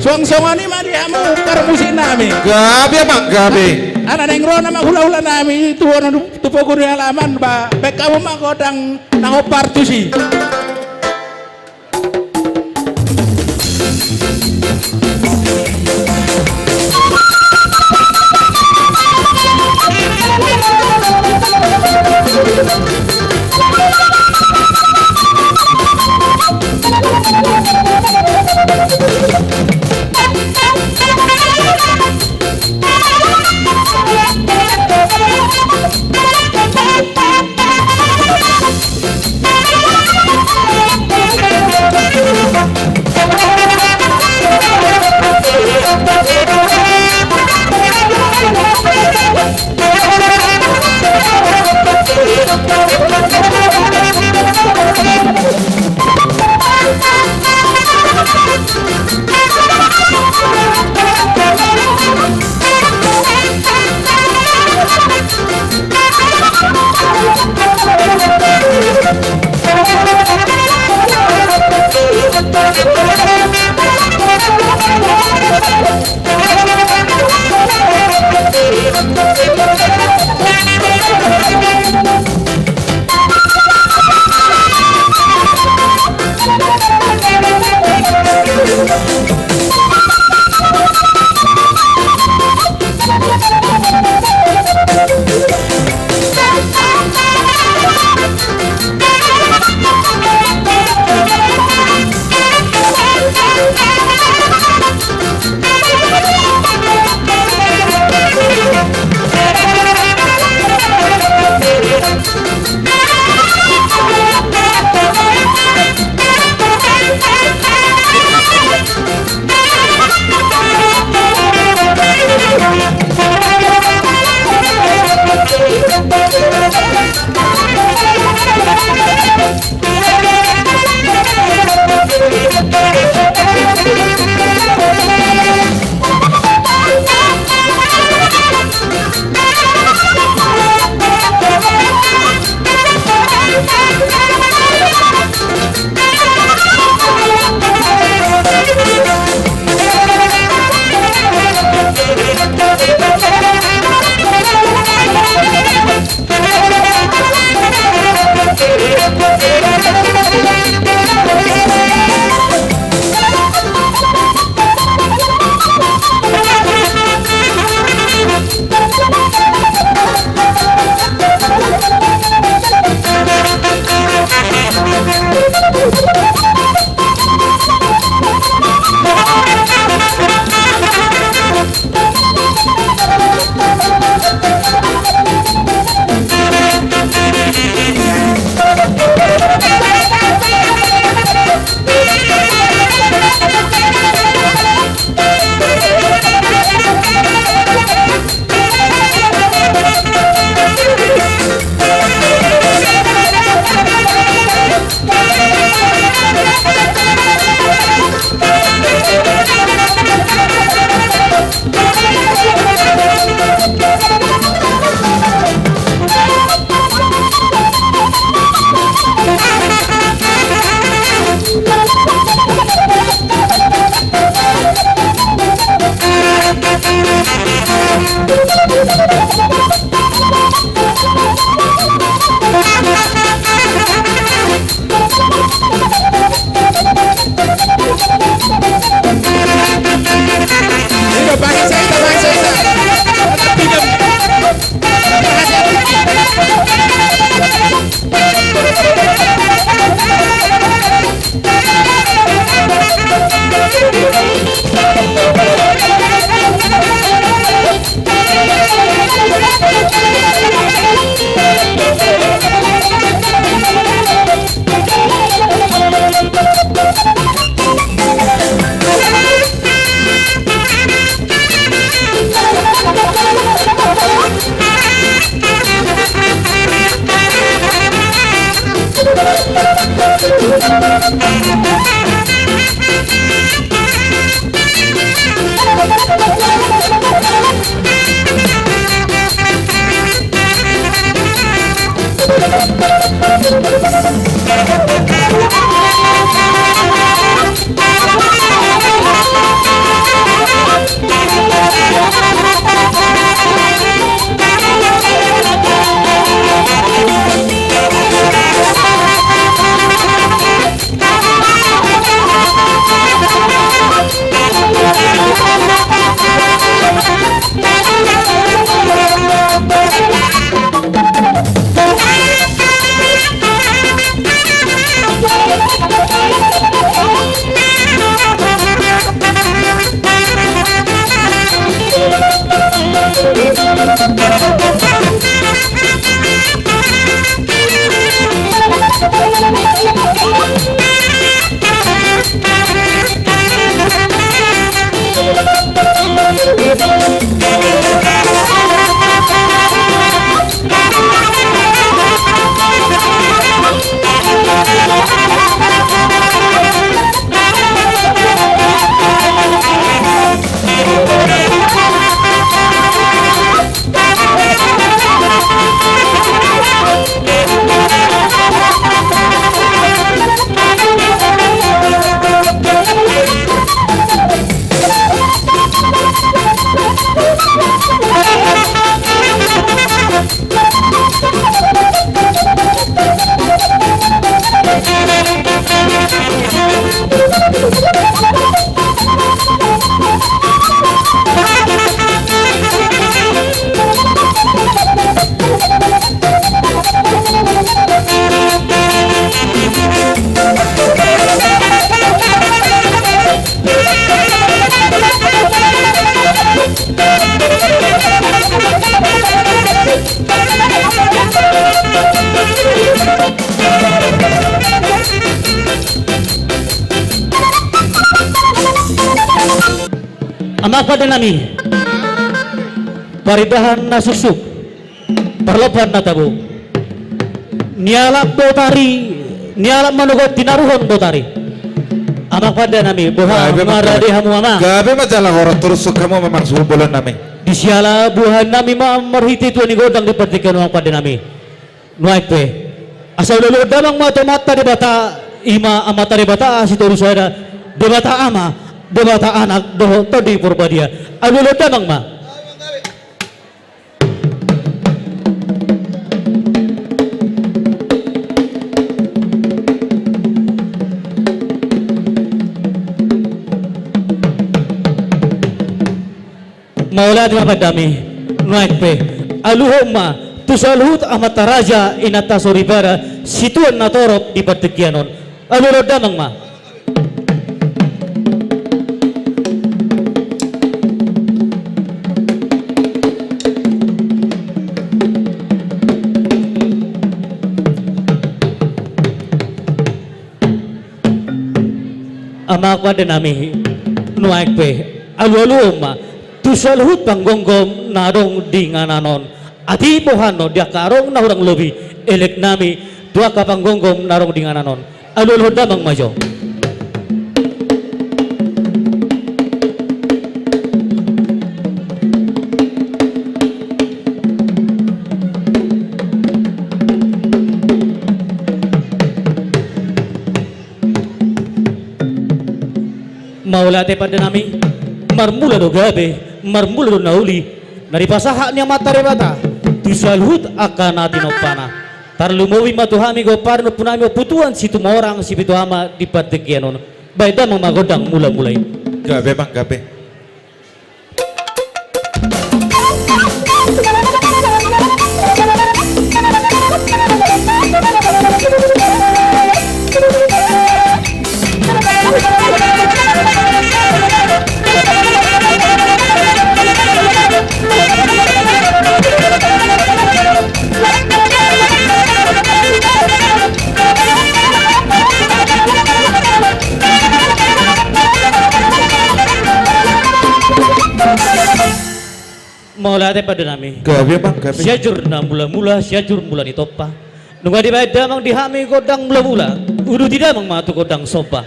Song-songani maniamu karo musinami. Gabi apa gabi? Ana neng rona mah hula-hula nami itu ono tupokuri halaman ba. Bek kamu mah kodang nang opartusi. Ama pada nami paridahan na susuk perloban na tabo nialap botari nialap manugot tinaruhon botari ama pada nami buha marade hamu ama gabe majalah orang terus kamu memang sebulan nami di siala buhan nami ma marhiti tuan godang di pertikan uang pada nami nuaik pe asal lulu damang mata mata di bata ima amata di bata si toru saya di bata ama di bata anak doh tadi purbadia lulu damang ma Maulad nga padami nuaik pe aluhoma tusalhut amata raja inata soribara situan natorop di patekianon aluro damang ma ama kwa denami nuaik pe aluhoma tusalhut panggonggom narong di ngananon ati pohano dia karong na urang lebih elek nami dua ka panggonggom narong di ngananon alulhod damang majo maulate pada nami marmula do gabe marmula do nauli dari pasaha niya matare bata tusalhut akan natin opana tarlumawi matuhami go parno punami putuan situ morang si pituhama di patekianon baida mamagodang mula-mulai gabe bang gabe maulate pada nami gabe bang gabe siajur na mula-mula siajur mula ni topa nungga di baida mang dihami godang mula-mula udu tidak mang matu godang sopa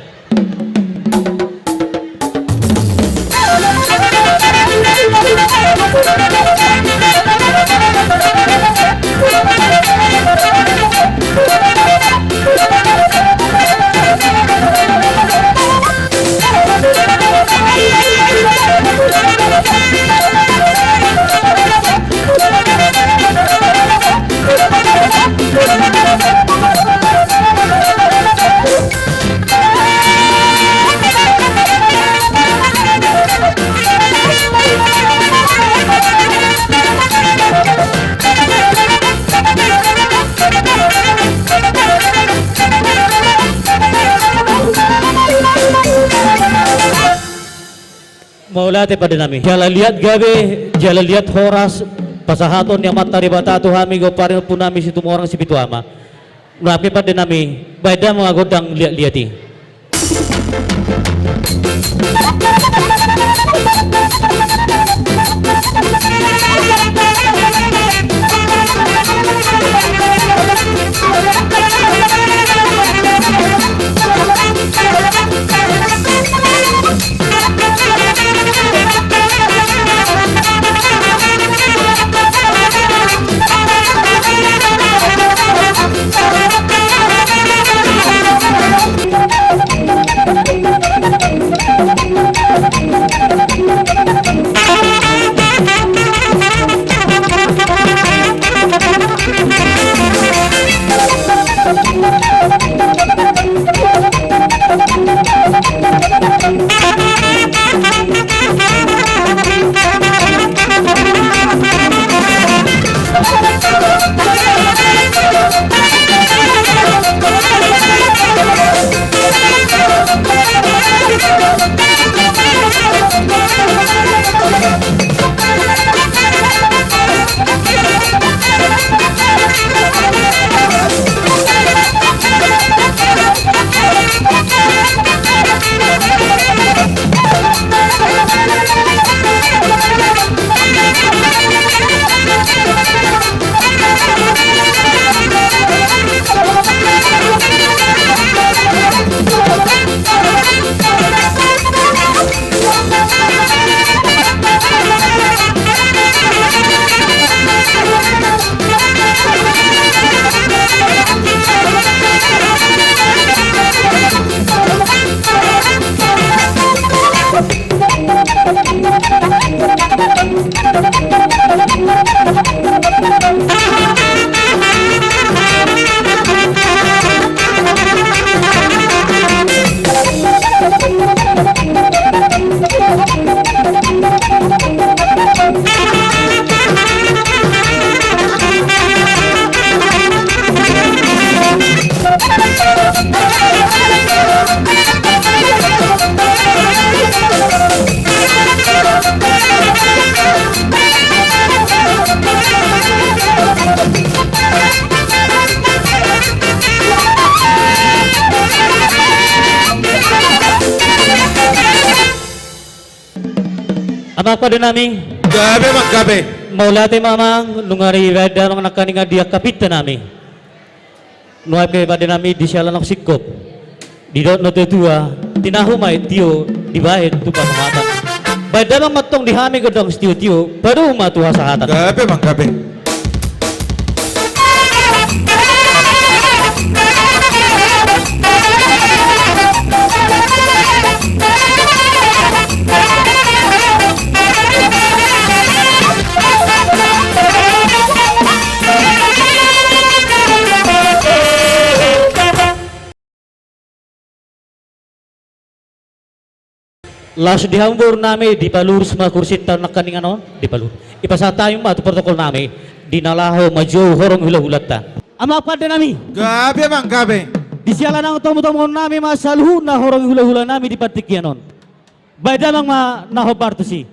maulate pada nami jala lihat gabe jala lihat horas pasahaton yang matari bata tu hami go parin punami situ orang si pitu ama napi pada nami baida mga godang lihat-lihati Amak pada nami, Gabi mang gabi. maulate mamang nungari rada mga nakaninga dia kapita nami. Nuay kay pada nami di siya lanok sikop. Di dot no tetua, tinahumay tiyo di bahid tu pamangatan. Pada mang matong dihami gedong tiyo baru matuha sa hatan. Gabi mang gabi. Las dihambur nami di palur semua kursi tahun nakaning ano di palur. Ipasata yung matu protokol nami dinalaho maju horong hula-hulat ta. Amak pada nami. Gabi mang gabi. Di sialan ang tomo-tomo nami masalhu na horong hula-hula nami di patikyanon. Bayda mang nahobarto si.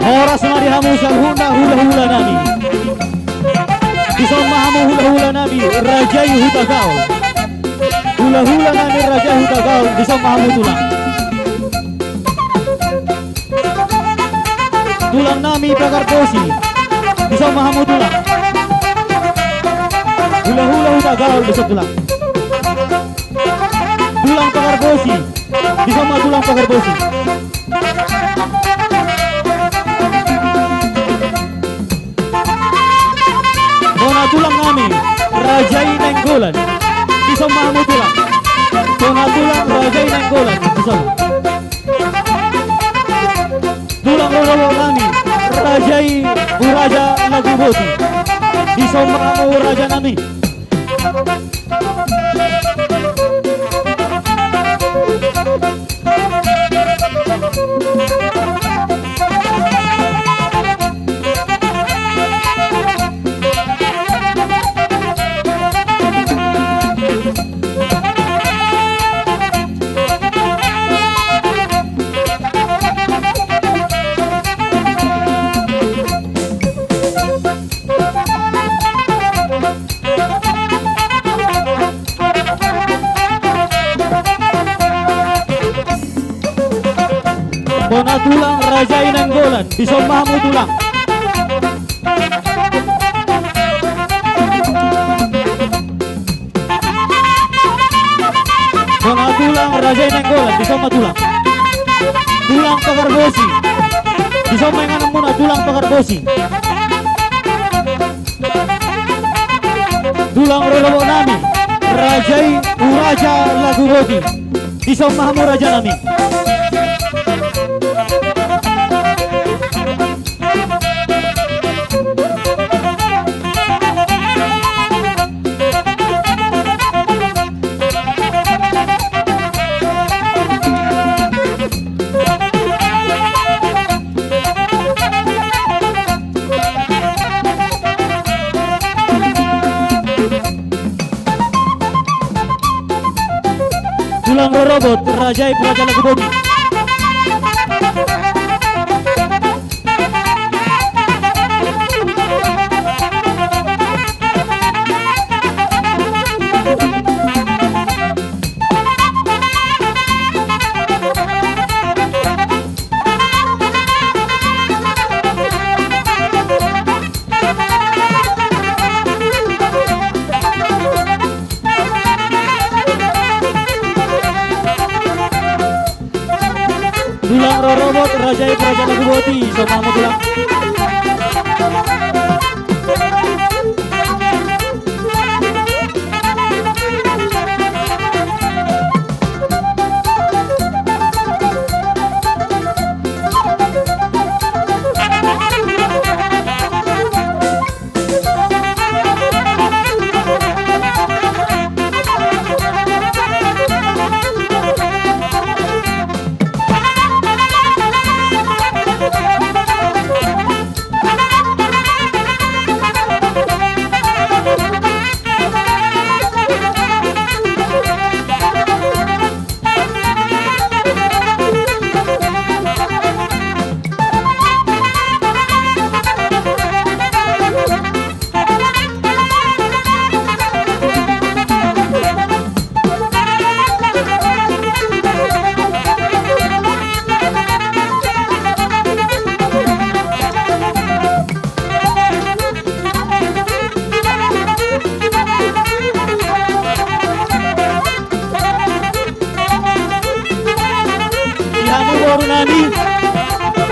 Oras na dihamu sa hula-hula nami. Isang mahamu hula-hula nami, Rajay Hutagaw. Hula-hula nami Rajay Hutagaw, isang mahamu tulang. Tulang nami Pagarposi, isang mahamu tulang. Hula-hula Hutagaw, isang tulang. Tulang Pagarposi, isang tulang Pagarposi. Tulang nami Rajay Nenggolan isang mahamu tulang. Tulang Rajay Nenggolan isang tulang rolo nami Rajay Uraja Laguboti isang mahamu Raja nami. Bona tulang Rajay Nenggolan isang mahamu tulang. Bona tulang Rajay Nenggolan isang matulang. Tulang Pagarbosi isang mainganan muna tulang Pagarbosi. Tulang rolo nami Rajay Uraja Laguboti isang mahamu Raja nami. Tulang robot Rajaib Raja Lagu Bodi. Dulang robot Rajaib Raja Lagu Bodi. Sama mo dulang.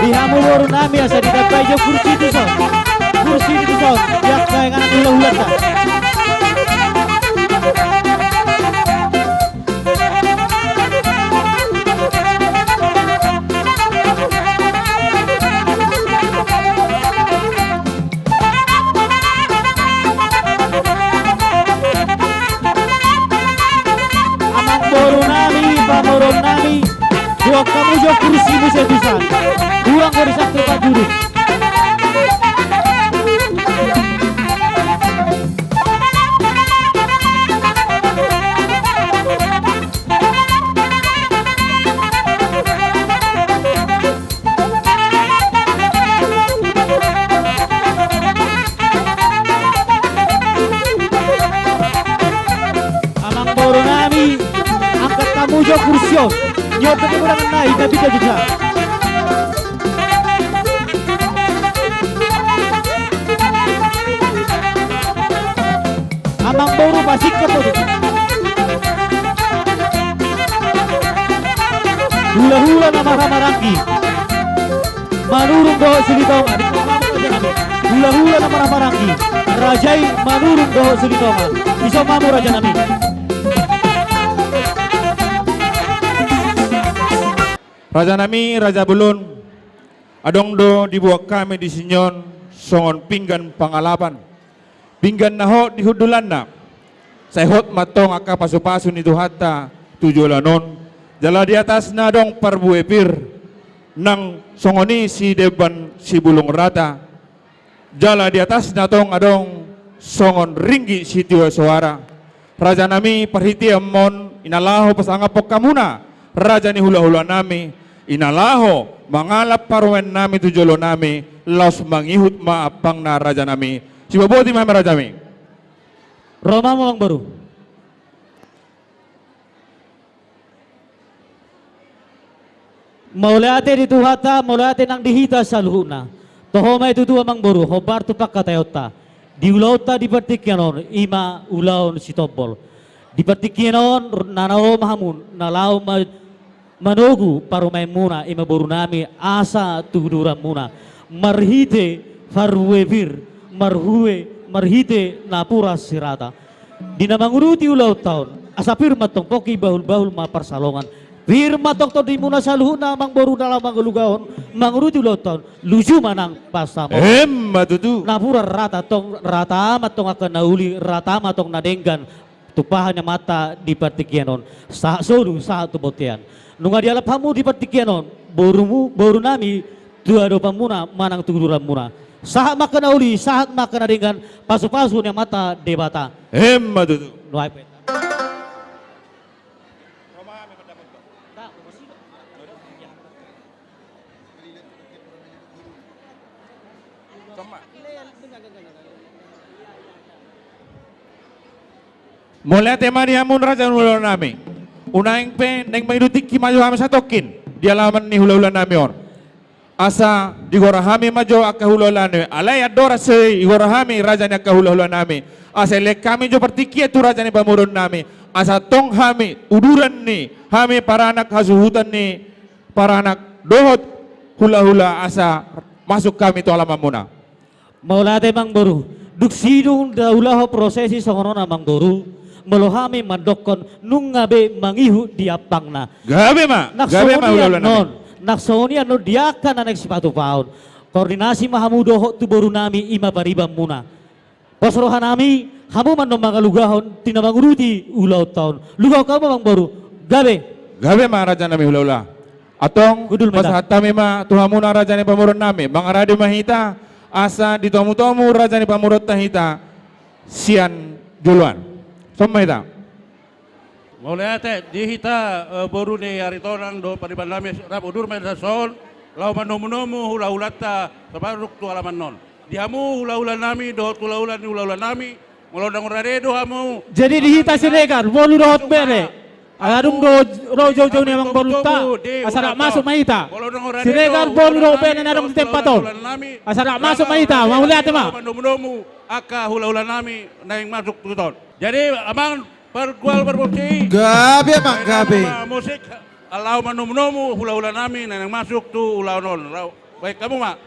Dihamu baru nami asa didapat jo kursi itu so. Kursi itu so. Yak kaya nganak ulah-ulah ta. Amang baru nami, pamorong nami. Buat kamu jo kursi mu setusan. Kurang dari satu Pak Juru. Amang baru nami, angkat kamu jo kursion. Nyok ketemu dengan naik, tapi tidak juga. Amang baru masih ke posisi. Hula-hula nama Ramaranggi. Manurung doh Sulitonga. Hula-hula nama Ramaranggi. Rajai manurung doh Sulitonga. Iso mamu Raja Nami. Raja Nami, Raja Bulun, adong do dibuat kami di sinyon, songon pinggan pangalapan. Pinggan naho di hudulan na. Sehot matong aka pasu-pasu ni Tuhata, tujolanon. Jala di atas na dong parbuepir, nang songoni si Deban si Bulung Rata. Jala di atas na tong adong songon ringgi si Tiwa Suara. Raja Nami parhiti amon, inalaho pasangapok kamuna. Raja ni hula-hula nami. Inalaho mangalap parwen nami tujolo nami laos mangihut maapang na Raja Nami si baboti mami Raja Nami Roma Mawang Baru. Maulate di Tuhata, maulate nang dihita sa luhuna. Toho may tutua mang baru, hobar tupak katayota. Di ulauta di partikyanon, ima ulaon si Topol. Di partikyanon, nanao mahamun, nalao manogu parumay muna ima baru nami asa tuduram muna marhite farwevir marhite napura sirata dinamanguruti ulau taon asapir matong poki bahul maparsalongan firma tokto di muna saluhu namang baru dalam manggulugaon manguruti ulau taon luju manang pasamo matutu napura rata matong akan nauli rata matong nadenggan tupahannya mata di partikyanon sa sodu sa tubotian nunga dialap hamu di partikyanon boru nami dua dopa muna manang tuduran muna sahat makan auli sahat makan dengan pasu-pasu yang mata debata matutu nuai peta Mulai tema ni hamun raja hula nami. Unaing pe neng maidutik ki maju hami satokin. Di alaman ni hula nami or. Asa digora hami maju akka hula nami. Alai adora se igora hami raja ni akka hula nami. Asa lek kami jo pertikia tu raja ni pamurun nami. Asa tong hami uduran ni hami para anak hasuhutan ni para anak dohot hula asa masuk kami tu alaman muna. Maulate Mang Boru, duksidung daulah prosesi songono Mang Boru. Melohami mandokon nungabe mangihu diapangna. Gabe ma hula nami. Naksonian no diakan anak sepatu paun. Koordinasi mahamudoho tu boru nami ima paribam muna. Pasrohan nami hamu mando mangalugahon tinamanguruti ulau tahun. Lugaw kamu Mang Boru. Gabe ma raja nami hula. Atong pasatami ma tuhamuna raja ni pamurun nami. Bang aradi mahita asa ditomu-tomu raja ni pamurun tahita sian juluan. Sama ita. Mulai ate dihita boru ni aritonang do pariban lami rap udur may son lau manomu hula hulata sabaruk tu alaman non. Dihamu hula nami do hula nami melodang rade do hamu. Jadi dihita Siregar, bolu dohot bere. Aladung do jauh ni Mang Boru ta. Asara masuk mahita. Siregar bolu do bere narong tempaton. Asara masuk mahita, mau lihat ma. Manomu aka hula nami naing masuk tuton. Jadi abang pergual berbukti. Gabe Mang gabe. Musik alau manomu hula nami naing masuk tu ulau non. Baik kamu mak.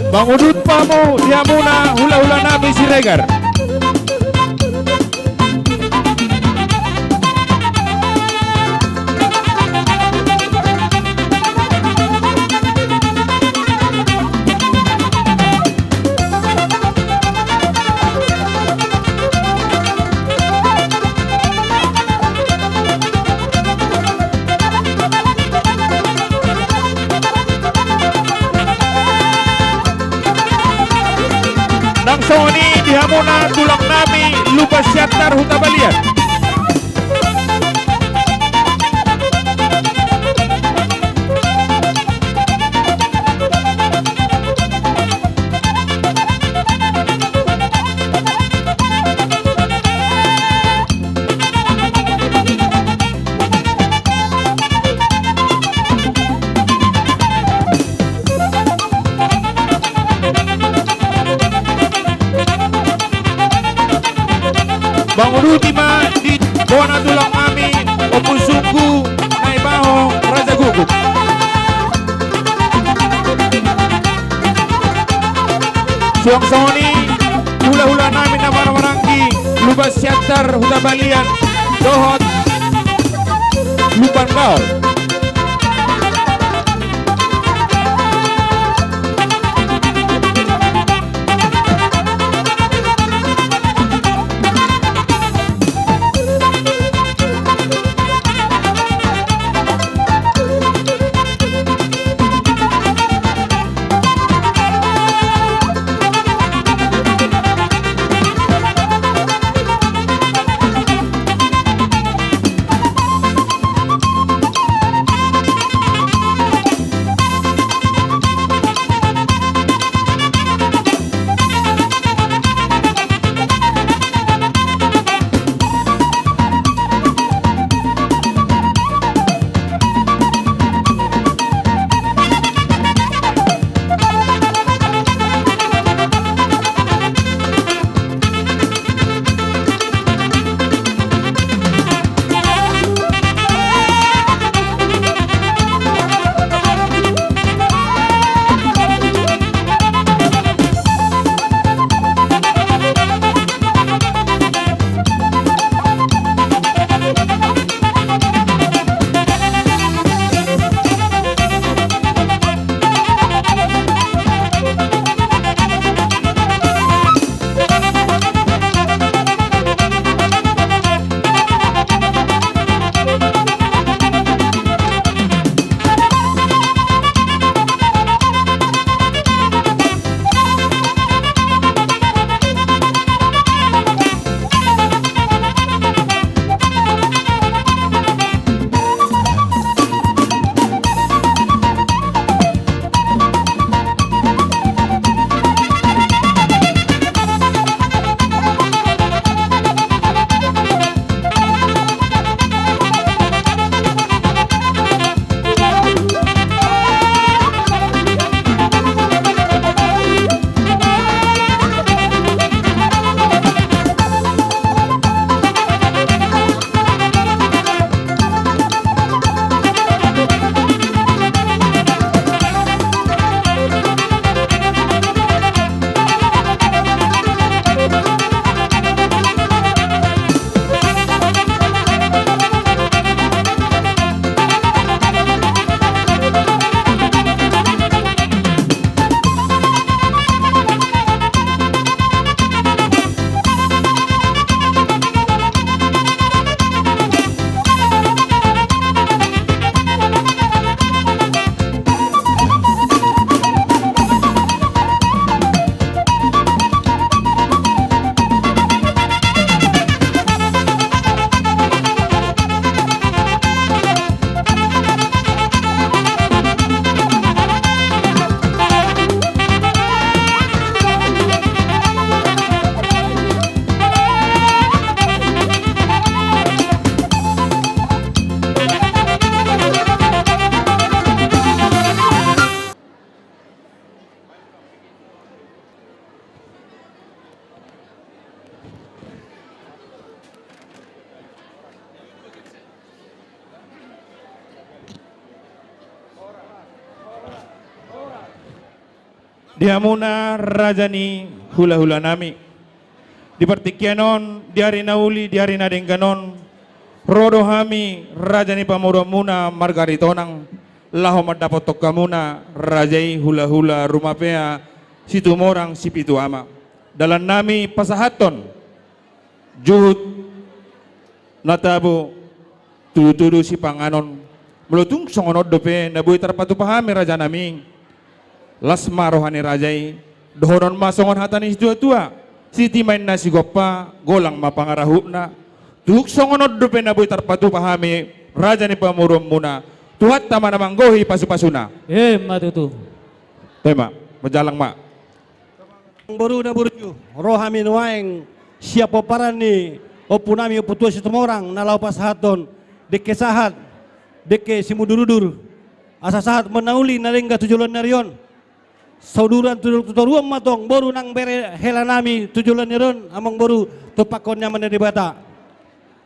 Mangudut pamu diamuna hula nami Siregar. Sony dihamuna tulak nami lupa syatar huta balian. Ultima di Bona Tulang Mami Opusuku Naibaho Raja Gugup. Suang Sony hula nami na Marangki Lubas Syatar Huta Balian Dohot Sol. Diamuna rajani hula-hula nami. Di partikianon diari nauli diari nadengganon. Rodo hami rajani pamuromuna margaritonang. Laho madapat tokamuna rajai hula-hula rumapea situ morang sipitu ama. Dalam nami pasahaton juhud natabo tudu si panganon. Melutung songonod dope nabuhi terpatu pahami raja nami. Lasma rohani rajai dohonon masongon hatanis dua-dua siti main nasi gopa golang mapangarahuna tuhuk songonod dope nabuhi terpatu pahami raja ni pamurum muna tuhat taman manggohi pasu-pasuna matutu tema berjalang mak Boru na burju rohami nuaeng siapa parani opunami oputua situmorang nalau pasahaton deke sahat deke simudurudur asa sahat menauli nalengga tujulan narion sauduran tuturuan matong boru nang bere helanami tujulan narion amang boru tupakonnya meneri bata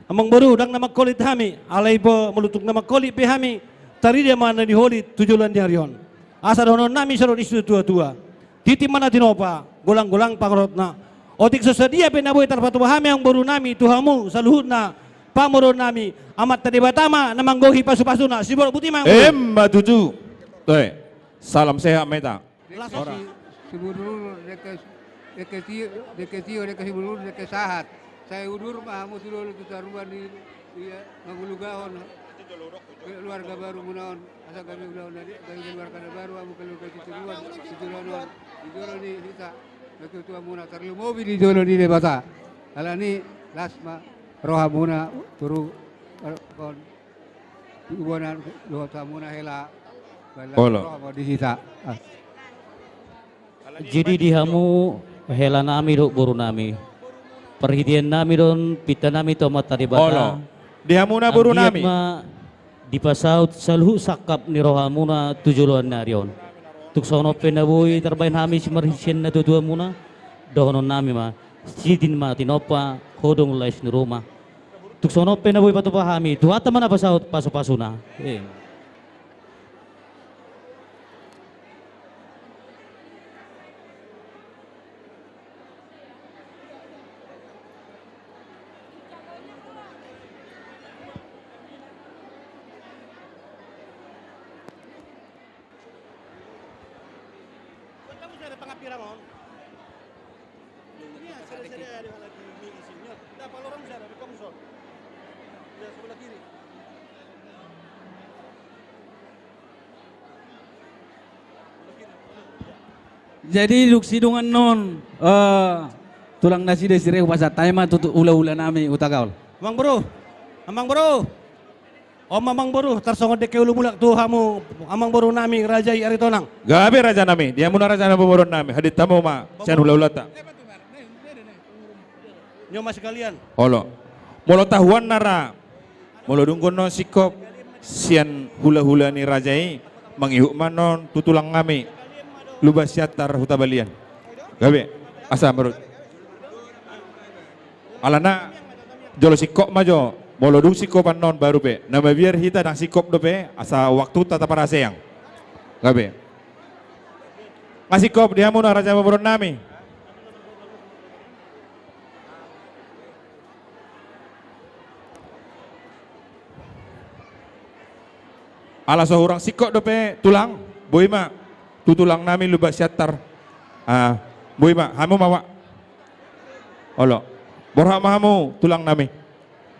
amang boru dang nama kolit hami alai po melutuk nama kolit pehami tari dia mana di holi tujulan narion asa donon nami sarod isu tua-tua titi mana tinopa golang-golang pangrotna otik sesedia penaboy terpatu hami yang boru nami tuhamu saluhutna pamurun nami amat tadi batama namang gohi pasu-pasuna sibol buti mang. Matuju. Toe. Salam sehat meta. Si Budurur deke tio deke si Budurur deke sahat. Saya udur mah hamu tulul kita ruan di mangulugahon. Keluarga baru munaon asa kami udaon dari keluarga baru amu keluarga tituruan tituruan dijolo ni kita tua muna terlalu mobil dijolo ni debata. Alani lasma rohamuna turu kon ubuanan doa tamuna hela. Olo. Disita. Jadi dihamu hela nami do boru nami. Perhitian nami don pita nami tomat tadi bata. Olo. Dihamuna buru nami. Di pasaut salhu sakap ni rohamuna tujuluan narion. Tuk sono penaboy terbain hami simarhisyen na tutua muna. Dohonon nami ma. Sidin ma tinopa hodong lais ni Roma. Tuk sono penaboy patupa hami. Tuhata mana pasaut pasu-pasuna. Jadi duk sidungan non tulang nasi desire upasa taima tutu ula-ula nami utagaul. Amang bro. Amang bro tarsongo deke ulu mulak tu hamu amang bro nami rajai aritonang. Gabe raja nami. Dihamuna raja nami boron nami. Hadit tamu ma. Sian hula-hulata. Nyoma sekalian. Olo. Molo tahuan nara. Molo dungkon no sikop. Sian hula-hula ni rajai. Mangihuk manon tutulang ngami. Lubas siatar hutabalian. Gabe. Asa menurut. Alana. Jolo sikop majo. Molo dung sikopan non baru be. Nama biar hita dang sikop do be. Asa waktu tata para sayang. Gabe. Ngasikop dihamuna raja boron nami. Ala seorang sikok dope tulang, boy ma, tutulang nami lubas siatar, boy ma, hamu mawa, olo, borha mahamu tulang nami,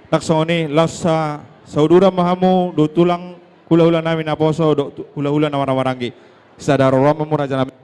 taksoni lasa saudara mahamu do tulang hula-hula nami naposo do hula-hula nawar-nawarangi, sadar romamu raja nami.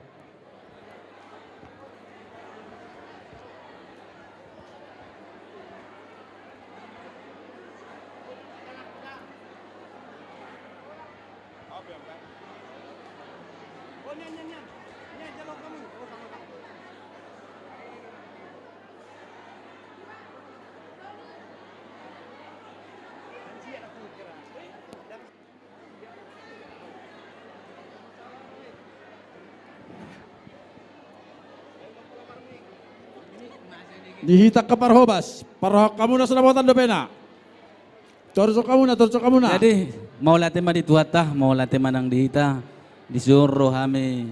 Dihitak ke parhobas. Parhok kamu na selamutan do pena. Torso kamu na. Jadi mau latih ma dituatah, mau latih manang dihita disuruh hami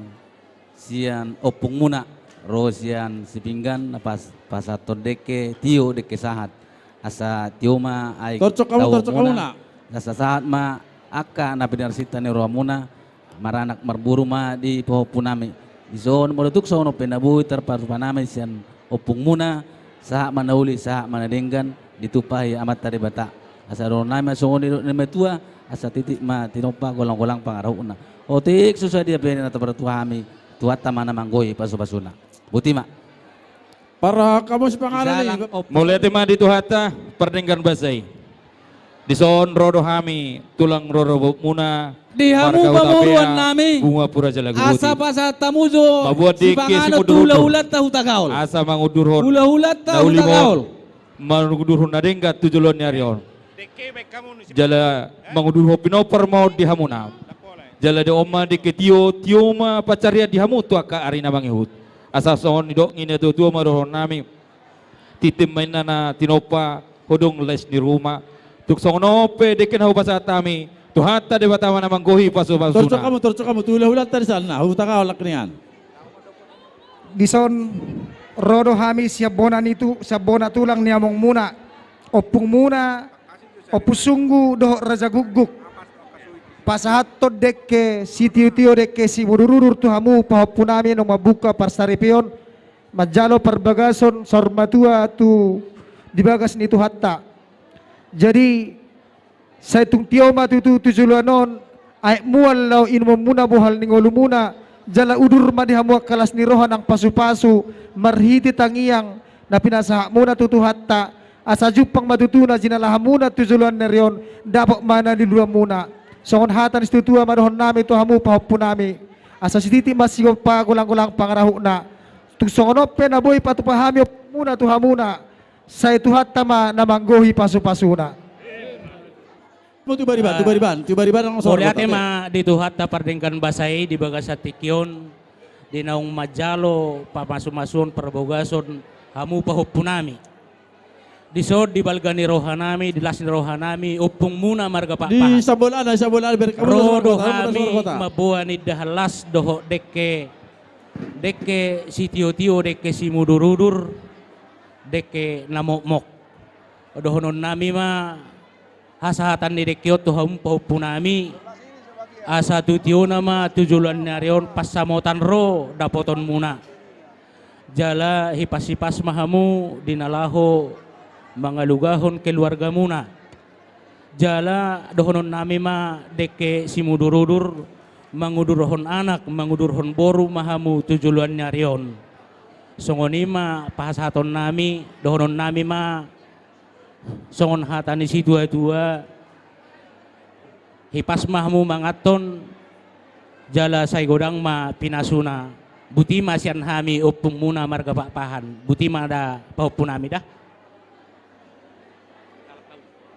sian opung muna, rosian sipinggan pas ato deke tio deke sahat. Asa tio ma ai Torso kamu na. Asa sahat ma aka na pinarsita ni rohamuna maranak marburu ma di pohopunami. Di zon modutuk sono penabuhi terparupanami sian opung muna saha manauli saha manadenggan ditupahi amat tadi bata asa ronai masongo ni metua asa titik ma tinopa golang-golang pangarahuna otik susah dia benar atau bertuami tuata mana manggoi pasu-pasuna buti ma Parhok kamu sepangalan ni. Mulai tema di tuhata perdenggan basai. Di son rodo hami tulang rodo muna. dihamu pamuruan nami Bunga pura jalaguti. asa pasa tamuzo Mabuat dike sipangana simudurudu. tula-ulat tahu tagaul Asa mangudurhon. hula-ulat tahu tagaul Mangudurhon na dengga tujulon nyarion. Jala mangudurhon pinopar mau dihamuna. Jala de oma dike tio ma pacaria dihamu tu aka arina mangihut. Asa sohon nidok ngine tu marohon nami. Titim mainana tinopa hodong les di rumah. Tuk songonope deken hau pasatami. Tuhata de batawa namang gohi pasu-pasuna. Torso kamu tula-ulat tadi sana. Hutaka olak niyan. Dison rodo hami siya bona tulang niamong muna opung muna opusunggu doh raja guguk pasahatto dekke si tio dekke si mururur tuhamu pahopunami no mabuka parsaripion majalo perbagason sormatua tu dibagas ni hatta. Jadi saya tung tio matutu tujuluanon ay mual law inumuna buhal ningolumuna jala udur madihamu kalas ni rohan ang pasu-pasu marhiti tangiyang na pinasaha muna tutu hatta asa jupang matutuna jinalahamuna tujuluan nerion dapat mana di dua muna songon hatan istutua marohon nami tuhamu pahopun nami asa sititi masih pa gulang-gulang pangarahu na tung songonope na boy patupahami muna tuhamuna saya tuhat tama na manggohi pasu-pasuna. Tubariban ang sorot. Uliate ma dituhat ta pardengkan basay di bagas tikyon di naong majalo pamasumasun perbogason hamu pahupunami. Disod di balgani rohanami di lasin rohanami upung muna marga Di papahan. sabulan Rodo kami mabuan ni dahalas doho dekke si tio dekke si mudurudur dekke namokmok. Dohonon nami ma hasahatan ni dekyot tuham pahupunami asa tutio nama tujulan narion pasamotan ro dapoton muna jala hipas-hipas mahamu dinalaho mga lugahon keluarga muna jala dohonon nami ma deke si mudurudur mangudurhon anak mangudurhon boru mahamu tujulan narion songoni ma pahasaton nami dohonon nami ma songon hatani si dua-dua hipas mahmu mangaton jala say godang ma pinasuna buti masyan hami upung muna marga papahan buti mada pahupunami dah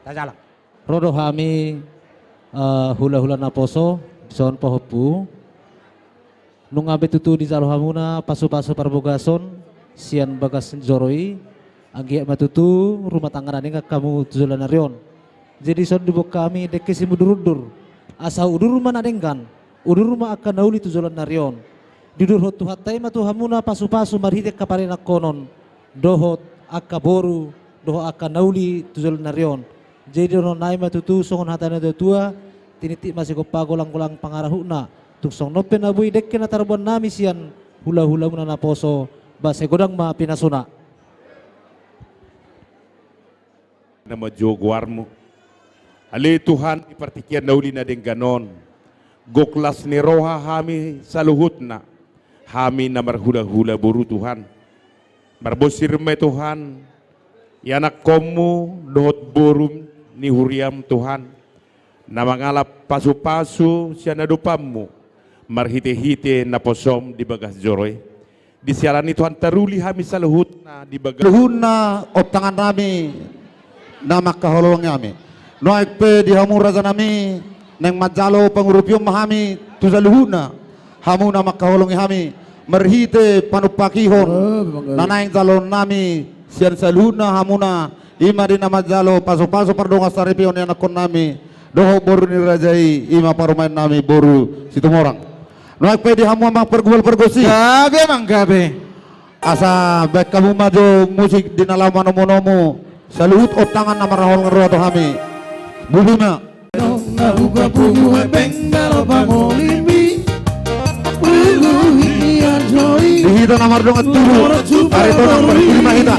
tajalang rodo hami hula-hula na poso son pahupu nung abe tutu di jalo hamuna pasu-pasu parbogason sian bagas joroi agi matutu rumah tangga nani kamu tujulan narion jadi son dibok kami deke si mudurudur asa udur mana denggan udur rumah akan nauli tujulan narion didur hotu hatai matu hamuna pasu-pasu marhite kaparena konon dohot akaboru doho akan nauli tujulan narion jadi dono nai matutu songon hatana do tua tiniti masih ko pagolang-golang pangarahuna tuk song nopen abui deke na tarbuan nami sian hula-hula muna na poso base godang ma pinasuna nama joguarmu. Ali Tuhan ipartikian nauli na ding ganon. Goklas ni roha hami saluhut na. Hami na marhula-hula buru Tuhan. Marbosir me Tuhan. Yanak komu dohot burum ni huriam Tuhan. Na mangalap pasu-pasu siya nadupammu. Marhite-hite na posom di bagas joroy. Di siaran ni Tuhan taruli hami saluhut na di bagas. Luhun na optangan nami nama kaholong kami. Noek pe di hamu raja nami neng majalo pangurupyong mahami tuzaluhuna hamu nama kaholong kami merhite panupakihon nanaing jalon nami sian saluhuna hamuna ima di nama jalo paso-paso pardonga saripion yang nakon nami doho boru ni rajai ima parumain nami boru situmorang. Noek pe di hamu amang pergual pergosi gabe mang gabe asa baik kamu maju musik di nalaman nomo-nomo saluhut otangan nama rahol ngeroto hami buluna dihita namar dongat turu arito nang berlima hita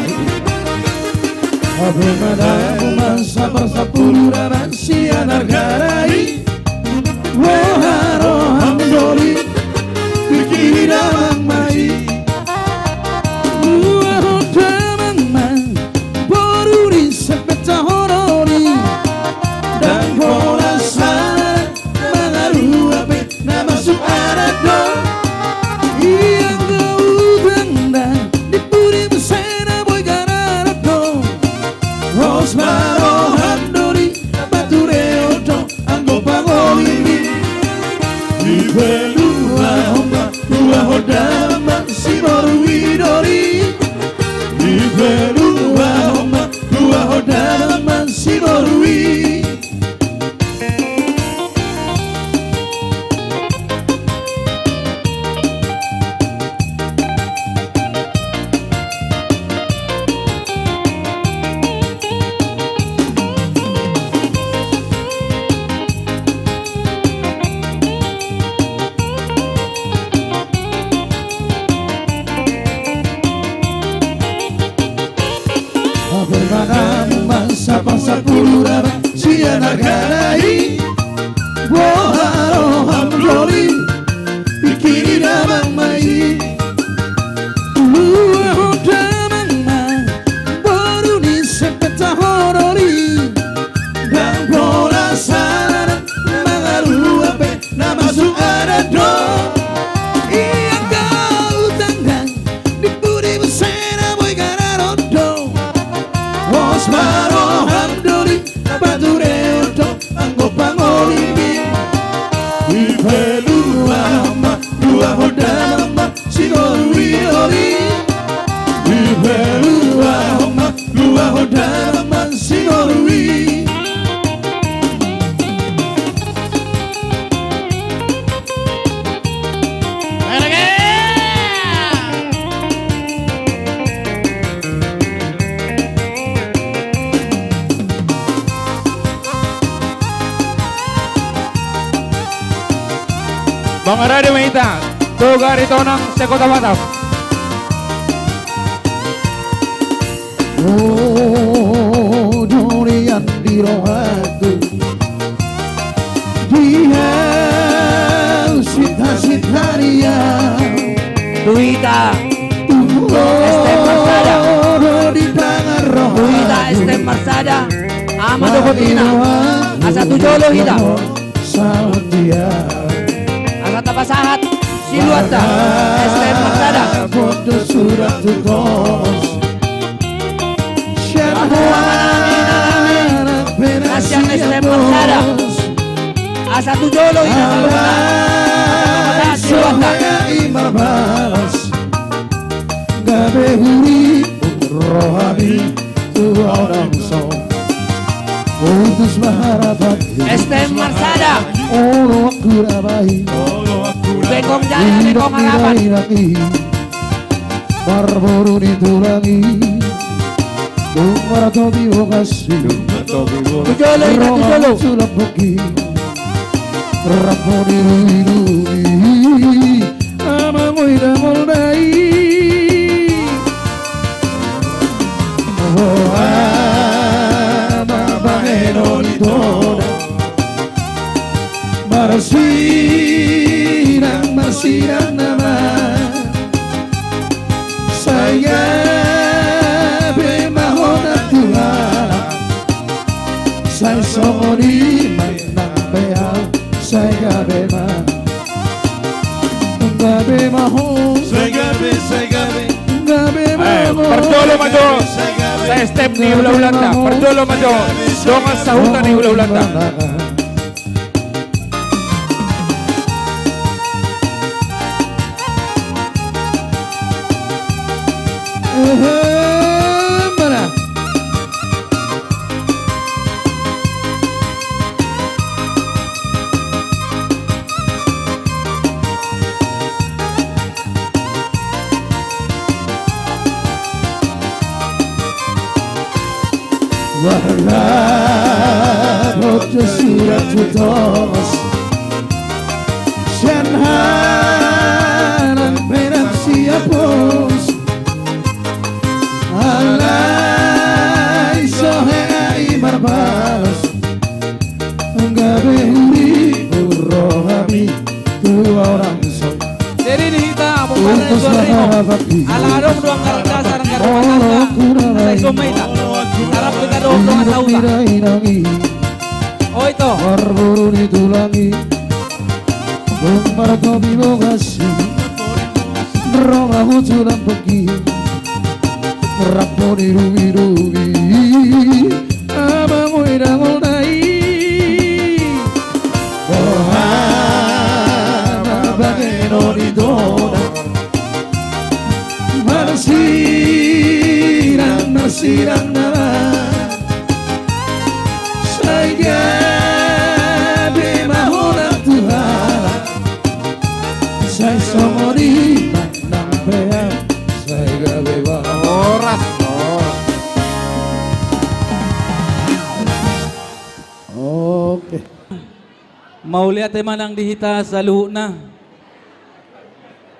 Poharo hamdoli bikini damang mai Luaho damang ma Boru ni sepeta horori Dan bola sana Mangaru ape na masuk ada do Iya kau tanggang Dipuri busena boy gararodo Osmaro hamdoli Bature oto anggo pangolibi Ivelua dua hodama sigorui ori Ivelua dua hodama sigorui Bang Radio Mahita, Toga Ritonang Sekota Batam. Oh, durian di rohaku Dia sita-sita dia Duita Estem Marsada di tangan roh Duita Estem Marsada Amado Kotina Asa Tujolo Hida Salam dia Asa Tapasahat Siluata Estem Marsada Foto surat tutos Kasihan Estem Marsada Asa Tujolo Hida Tapasahat Siluata Imarbas Gabe huri rohani tu orang so Utus maharapat Estem Marsada Olo akurabai Bekong Jaya Bekong Harapan Barboru ditulangi Dumar tobi vokasi Tujolo Hida Tujolo Sulap buki Raponi rubi Amangoy da moldai Oh ama bangeno ni toda Marasirang nama Saya bemahona Tuhan Saya somoni manang pehal Saya bemah Gabe maho Gabe maho Perdolo maju Saya step di hula-hulanda Perdolo maju Dongan sahutan di hula-hulanda Mana Warna Rojo surat tutos Syanhanan perak siapos Alai sohei marbas Gabe huri rohami tu orang so Jadi dihita Bumana Utus Suarimo maharapati Alarong doang karita sarang karapatanda Sa isumaita Sarap kita doang doang sauta Oh ito Barburu ditulangi Bumbar tobi bogasi Romahu sulam pergi Raponi rugi-rugi Abang udah mulai Ohana bageno di dona Marsirang nama Saya bemahona Tuhan Saya somori manang pehal Saya bebas Oras Oke Maulia temanang dihita sa luhuna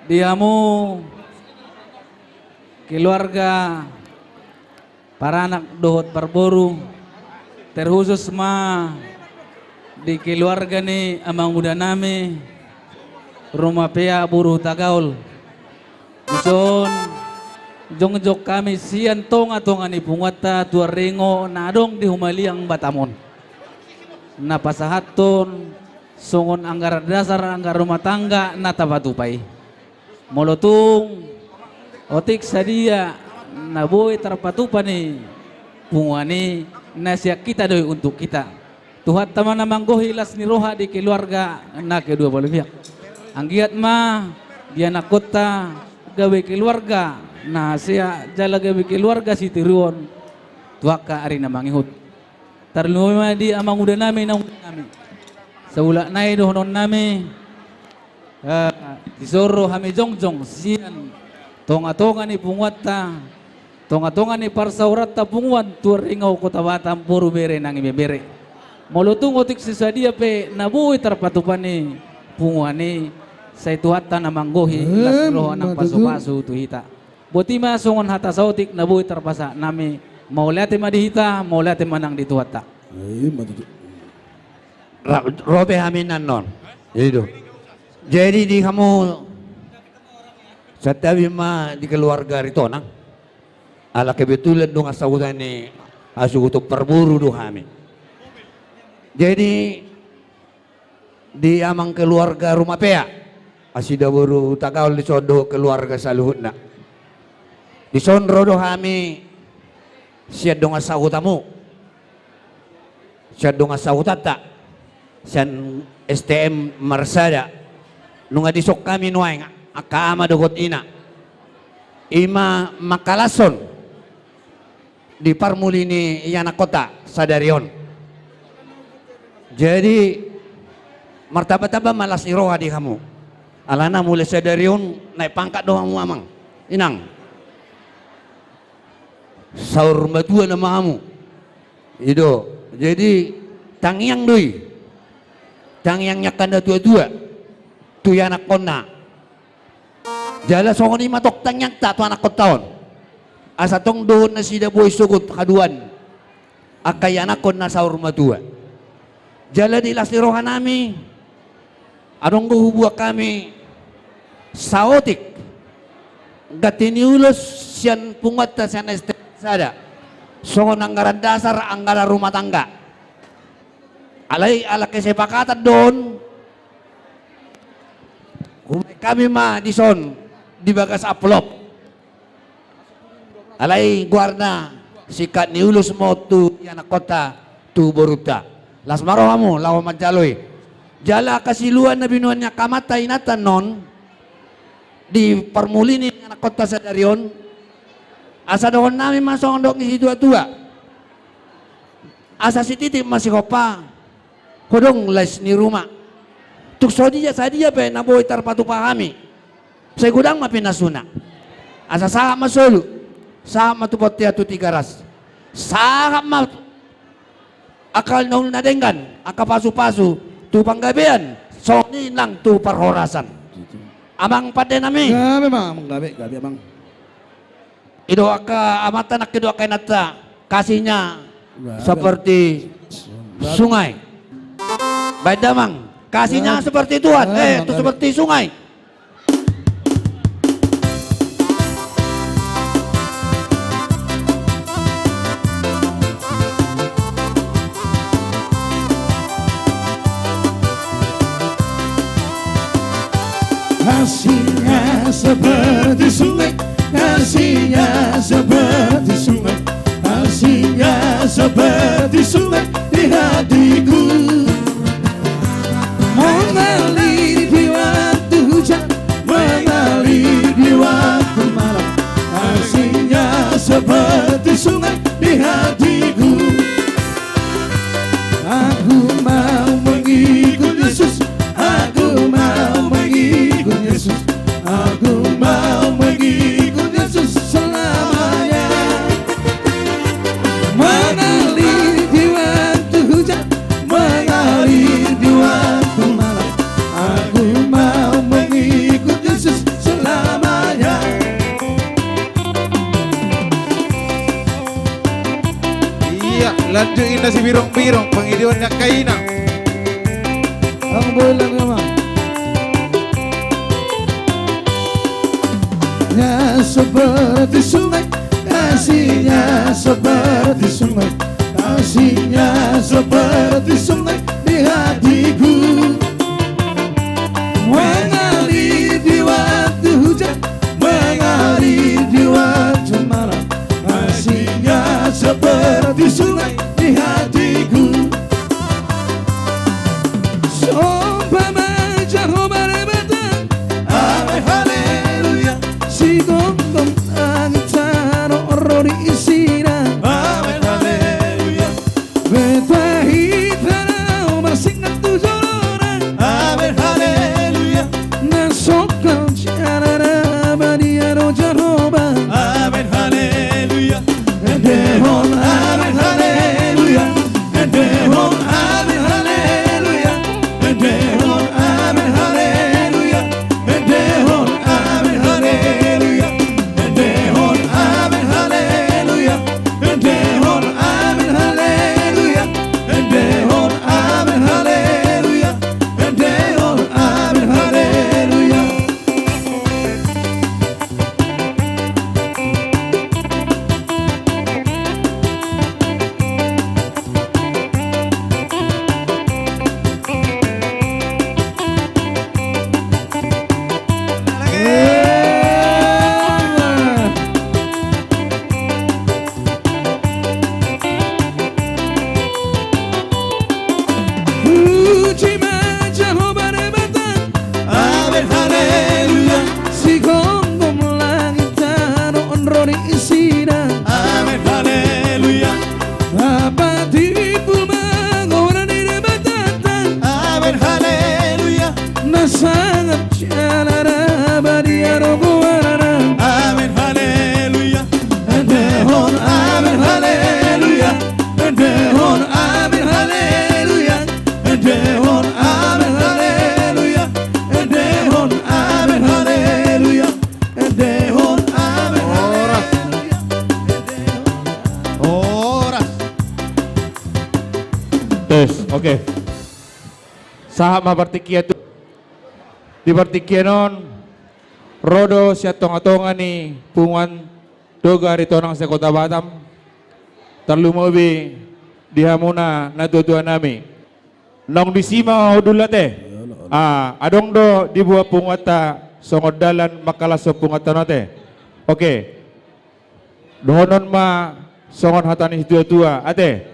Diamu keluarga para anak dohot Barboru terkhusus ma di keluarga ni amang muda nami rumah pea buruh Tagaul. Ison jongjok kami sian tonga ni pungwata tua ringo nadong di humaliang Batamon. Na pasahaton songon anggaran dasar anggar rumah tangga na tapatupai. Molotung otik sadia na boy terpatupa ni pungwani na siya kita doi untuk kita. Tuhan taman na manggohilas ni roha di keluarga na kedua belah pihak. Anggiat ma dia nak kota gawe keluarga na siya jala gawe keluarga si tiruon tuaka ari na mangihut. Tarluma di amang udah nami na nami. Saula nai dohonon nami. Disoro hami jongjong sian tonga-tonga ni pungwata. Tonga-tonga ni parsaurat ta pungwan turingau kota Batam puru bere nangi bere. Molutung otik sisadia pe nabuhi terpatupan ni pungwani say tuhata na manggohi las roho ng paso-paso tuhita. Buti masongon hata sa otik nabuhi terpasa nami maulate madihita maulate manang dituhata. Robe hamin nanon. Jadi di kamu sa tabi ma di keluarga rito nang ala kebetulan dong asagutan ni asugutok perburu do kami. Jadi di amang keluarga rumah pea asida buru Tagaul di sodo keluarga saluhutna. Di sondro do kami siya dong asagutamu. Siya dong asagutata. Siyan STM Marsada. Nung adisok kami nuay akaama dogot ina. Ima makalason di parmuli ni Iyana Kota sa Darion. Jadi martaba-taba malas iroha di kamu. Alana mulai sa Darion naik pangkat doang mu amang. Inang. Saur matua nama kamu. Itu. Jadi tangyang doi. Tangyangnya kanda tua-tua. Tu anak kona. Jala songon ima tok tangyang ta tu anak kotaon. Asa tong doon na sida boy sugot kaduan. Akay anak kona saur matua. Jala di lasirohan nami. Adong buhubua kami saotik. Gatiniulos siyan pungwata siyan estada. Songon anggaran dasar anggaran rumah tangga. Alay ala kesepakatan doon. Kami mah dison di bagas aplop. Alay guarna sikat niulus mo tu anak kota tu boruta. Las maro kamu lawa majaloy. Jala kasiluan na binuannya kamatay natan non di permuli ni anak kota sa Darion. Asa doon namin masong dok ni tua-tua. Asa si titip masih kopa. Kodong les ni rumah. Tuk sadia pe naboy tarpatu pahami. Saya gudang mapinasuna. Asa saham masulu. Saham matupot tiya tu tigaras. Saham ma akal naul nadenggan. Aka pasu-pasu tu panggabean. So ni lang tu parhorasan. Amang pade nami. Gabi mang, amang gabi amang. Ido aka amatan nak kedua kay nata kasihnya seperti sungai. Baik damang. Kasihnya seperti Tuhan, itu seperti sungai. Kasihnya seperti sungai, kasihnya seperti sungai, kasihnya seperti sungai di hatiku. Mengalir di waktu hujan, mengalir di waktu malam. Kasihnya seperti sungai di hatiku. Aku mau mengikut Yesus, aku mau mengikut Yesus, aku mau mengikut Yesus selamanya. Mengalir di waktu hujan, mengalir di waktu malam. Aku mau mengikut Yesus selamanya. Iya, lanjutin na si Birong-Birong, pangiliwan niya kainang. boiler memang. Ya seperti sungai, kasihnya seperti sungai, kasihnya seperti sungai di hatiku, mengalir di waktu hujan, mengalir di waktu malam, kasihnya seperti sungai di hatiku. Seumpama Jehovah rebatan, amin haleluya, si gonggong antara rori isina, amin haleluya, betahi tanah bersingat tujuh orang, amin haleluya, nasokal jarana badia ro Jehovah, amin haleluya, dehon amin haleluya, dehon amin haleluya, dehon amin haleluya, dehon amin haleluya, dehon amin haleluya, dehon amin haleluya, dehon amin haleluya, dehon amin haleluya. Puji Jehovah rebatan, amin haleluya, si gonggong langit taruh rori isina, amin haleluya, apa tipu mengorang di rebatan, amin haleluya, nasangat jalara badia rogowarana, amin haleluya, dehon amin haleluya, dehon amin haleluya, dehon amin haleluya, dehon amin haleluya, dehon amin haleluya. Oras. Tes, oke. Sahab mapartikia tu. Di partikianon rodo siatong-atongan ni pungan doga ritonang sa Kota Batam. Terlumobi dihamuna natutuan nami. Nong disima udulate. Adong do dibuat pungata songod dalan makalaso pungata nate. Oke. Dohonon ma songon hatani tua-tua ate.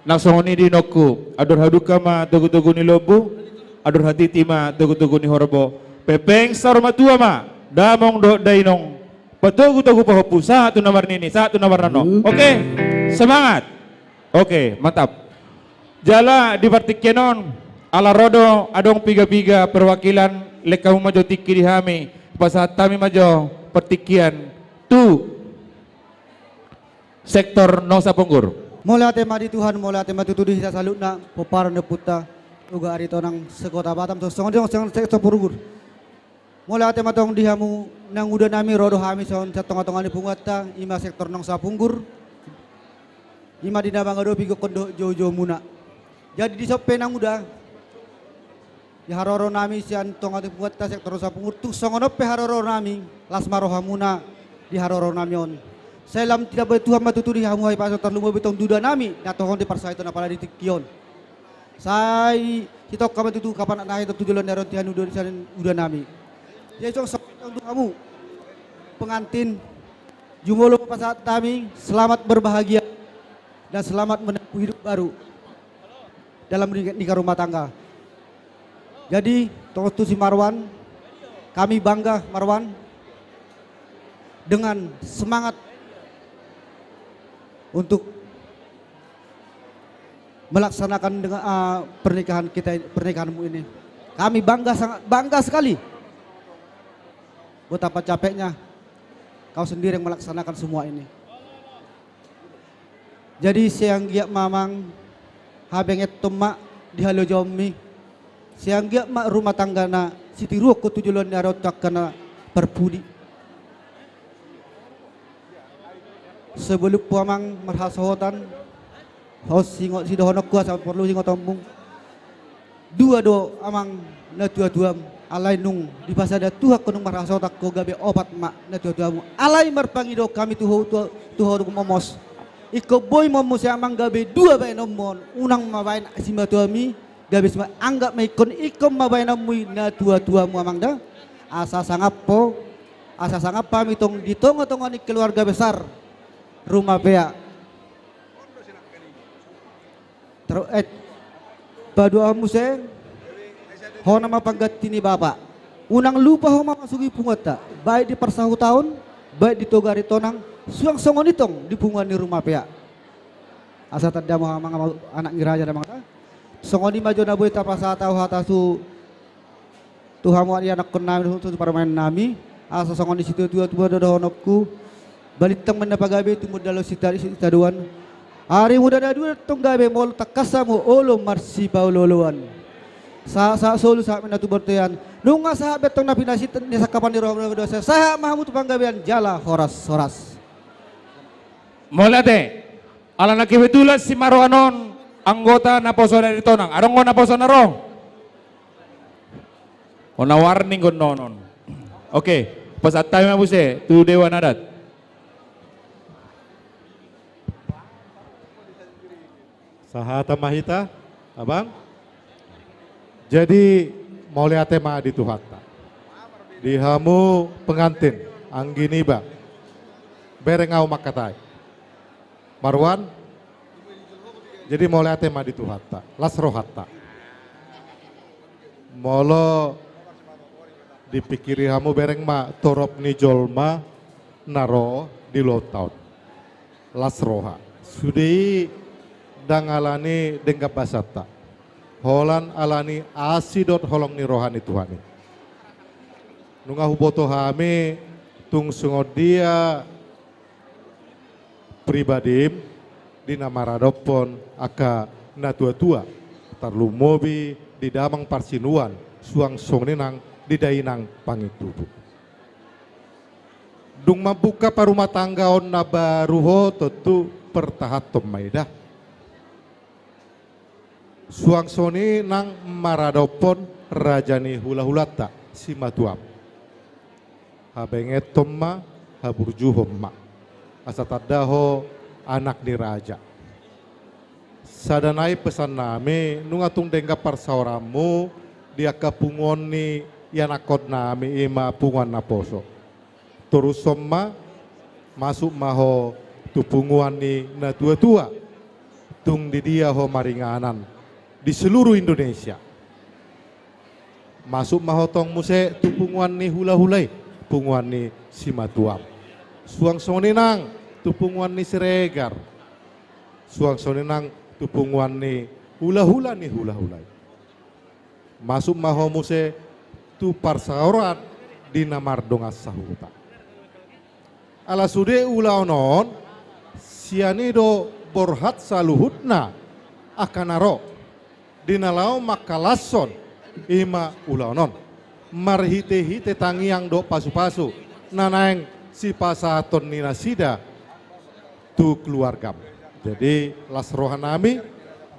Nang songoni di nokku adur haduka ma tugu-tugu ni lobu, adur hatiti ma tugu-tugu ni horbo. Pepeng sarma tua ma damong do dainong patugu-tugu pahopu satu nomor nini satu nomor nano. Oke. Semangat. Oke, mantap. Jala di partikianon ala rodo adong piga-piga perwakilan lekamu majo tiki di hami pasat tami majo pertikian tu sektor Nusa Punggur. Mola tema di Tuhan, mola tema tutu di kita salutna poparan deputa uga ari tonang sekota Batam to songon sektor Purgur. Mola tema tong dihamu nang udah nami rodo hami son catong-atongan di pungata ima sektor Nusa Punggur. Ima di nabangado pigo kondo jojo muna. Jadi di sope nang udah di haroro nami sian tong ati pungata sektor Nusa Punggur tu songonope haroro nami lasmaro hamuna di haroro nami on. Selam tidak boleh Tuhan matutu di hamu hai pasal terlumu betong duda nami natohon di parsai itu napala di tikion. Sai hitok kapan tutu kapan naik tujuan darat tihan udah nami. Jadi cong sepetong kamu pengantin jumolo pasal kami selamat berbahagia dan selamat menempuh hidup baru dalam nikah rumah tangga. Jadi tong si Marwan, kami bangga Marwan dengan semangat untuk melaksanakan dengan pernikahanmu ini. Kami bangga, sangat bangga sekali. Betapa capeknya kau sendiri yang melaksanakan semua ini. Jadi siang giat mamang habenget tomak di halo jomi. Siang giat mak rumah tanggana sitiruak ko tujulan narotak kana perpudi. Sebelum puamang marhasohotan haus singot si dohonok gua sama perlu singot tombong dua do amang na tua alai nung di pasada tuha kunung marasota ko gabe opat mak na tua alai marpangido kami tuho momos iko boy momos yang amang gabe dua bae nomon unang mabain sima tuami gabe sima anggap mai kon iko mabain namui na tua mu amang da asa sangap pami tong ditongo-tongo ni keluarga besar rumah pea badua muse ho nama panggati ni bapak unang lupa ho mamasuki pungota baik di persahu tahun baik di togari tonang suang songon itong di pungan ni rumah pea asa tanda mo mga anak ni raja na mga songon ni majo na buhay tapasa tao hatasu Tuhan mo anak ko namin untuk parmain nami asa songon di situ tua dohonokku balitang menapagabe tumudalo sitari sitaduan hari muda dadu tong gabe mol takasamu olo marsi pauloloan sa solu sa menatu bertean nunga sahabat tong napinasi ni sakapan ni roh dosa saha mahamut panggabean jala horas Molate, ala nakibetulan si Marwanon, anggota na poso dari tonang. Arong ko na poso na ro. O na warning ko nonon. Okay, pas at tayo mabuse, tu dewa nadat. Sahata mahita, abang. Jadi mauliate ma di Tuhata. Dihamu pengantin, angginiba. Berengau makatai. Marwan, jadi mauliate ma di Tuhata, lasrohata. Molo dipikiri hamu bereng ma torop ni jolma naro di lotaun. Lasroha. Sudi dangalani denggap basata. Holan alani asidot holong ni rohani Tuhani. Nunga huboto hame tung sungodia pribadim di namaradopon aka natua-tua tarlumobi di damang parsinuan suang songninang di dainang pangitubu. Dung mabuka parumah tangga on nabaruho tentu pertahat tomaidah. Suang soni nang maradopon rajani hula-hulata si matuam. Habenget tomma haburju homma. Asatadaho anak ni raja. Sadanai pesan nami nungatung dengga parsauramu dia kapungon ni yanakot nami ima punguan naposo. Terus somma masuk maho tupunguan ni na tua-tua. Tung di dia ho maringanan di seluruh Indonesia. Masuk mahotong muse tupunguan ni hula-hulai, punguan ni simatuam. Suang soninang tupunguan ni siregar. Suang soninang tupunguan ni hula-hula ni hula-hulai. Masuk maho muse tu parsaurat di namar dongas sahuta. Ala sude ulaonon sianido borhat saluhutna akanaro dinalau makalason ima ulaonon marhite-hite tangiang do pasu-pasu nanaeng si pasaton ninasida tu keluargam. Jadi las rohanami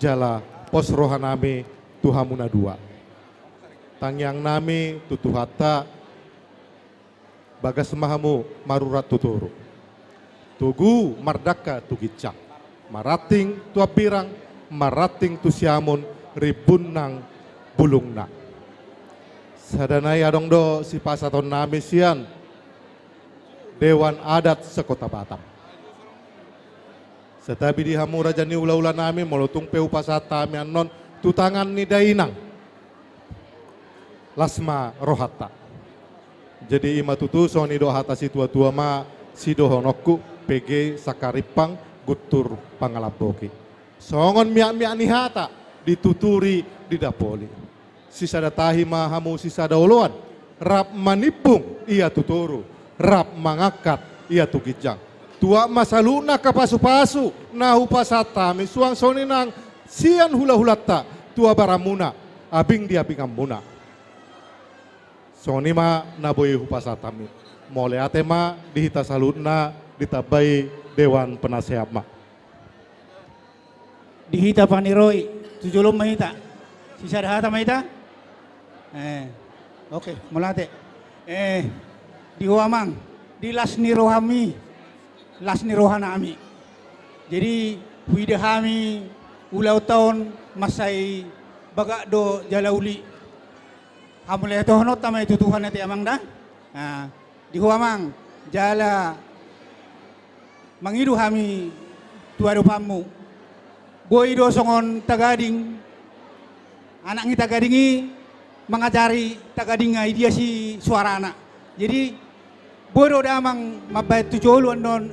jala pos rohanami tuhamuna dua. Tangiang nami tutuhata bagas mahamu marurat tuturu. Tugu mardaka tugicak. Marating tuapirang marating tusiamun ribunang bulungna. Sadanai adong do si pasaton nami sian Dewan Adat Sekota Batam. Setabi di hamu raja ni ula-ula nami molutung peu pasata mi anon tutangan ni dainang. Lasma rohata. Jadi ima tutu soni do hata si tua-tua ma si dohonokku PG sakaripang gutur pangalaboki. Songon miak-miak ni hata dituturi di dapoli. Sisa datahi mahamu sisa dauluan. Rap manipung ia tuturu. Rap mangakat ia tukijang. Tua masaluna kapasu-pasu nahu pasatami suang soninang sian hula-hulata tua baramuna abing dia bingamuna. Sonima naboy hupasatami. Mole atema dihita saluna ditabai Dewan Penasehat ma. Dihita paniroi tujulom mahita Sisa dah tama ita? Oke, mulate. Di Huamang, di Lasni Rohana ami. Jadi huida kami ulau tahun masai bagak do jalauli. Hamule tohonot tama itu Tuhan nanti amang dah. Di Huamang jala mangidu kami tuado pamu. Boy do songon tagading anak kita gadingi mengajari tagadinga dia si suara anak. Jadi bodo damang mabait tujoluan non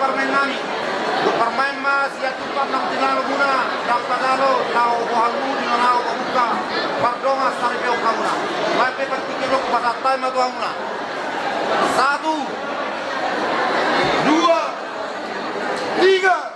permain nami. Permain mas ya tukam nang tinalo muna, nang padalo, nao bohamu di nao buka, pardonga sari peo kamuna. Mai pepat pikirok pada time atu hamuna. 1, 2, 3.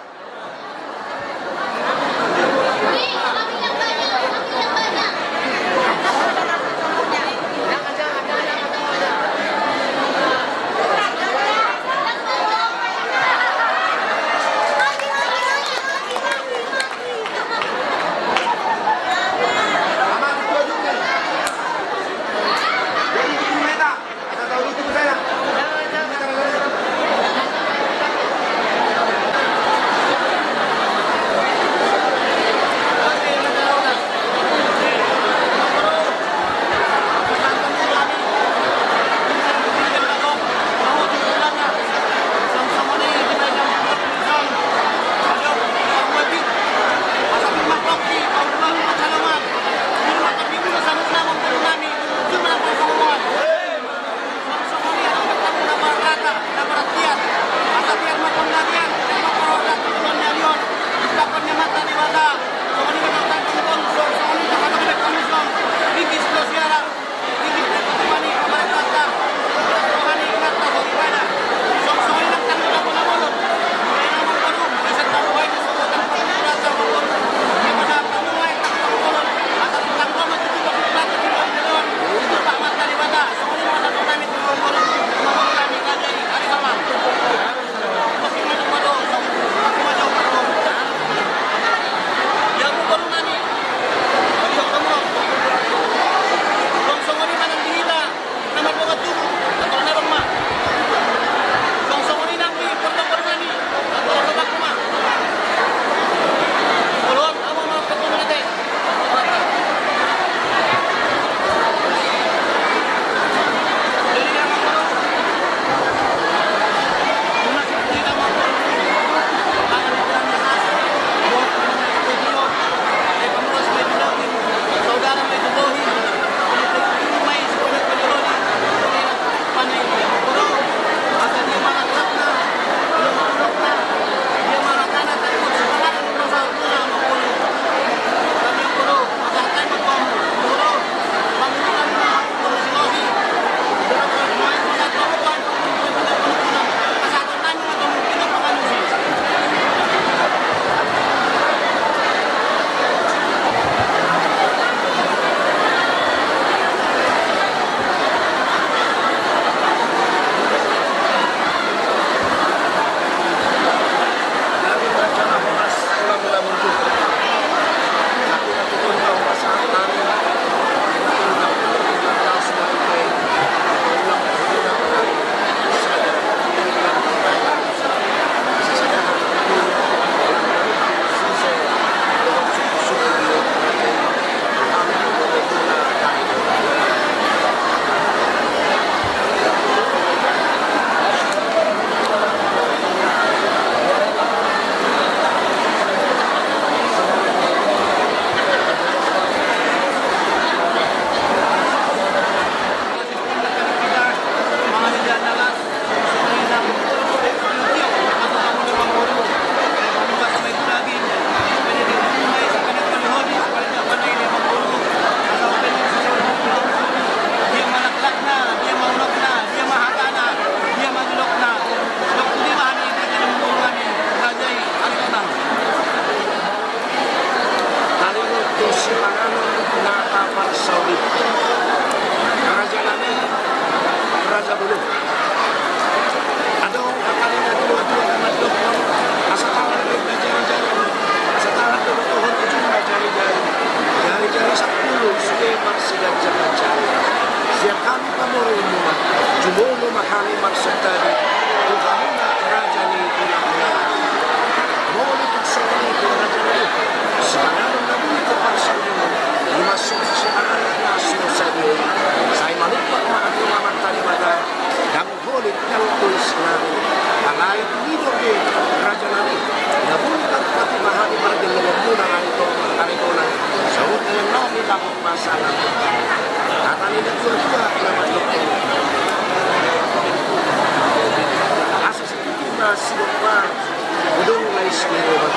udong nais meron.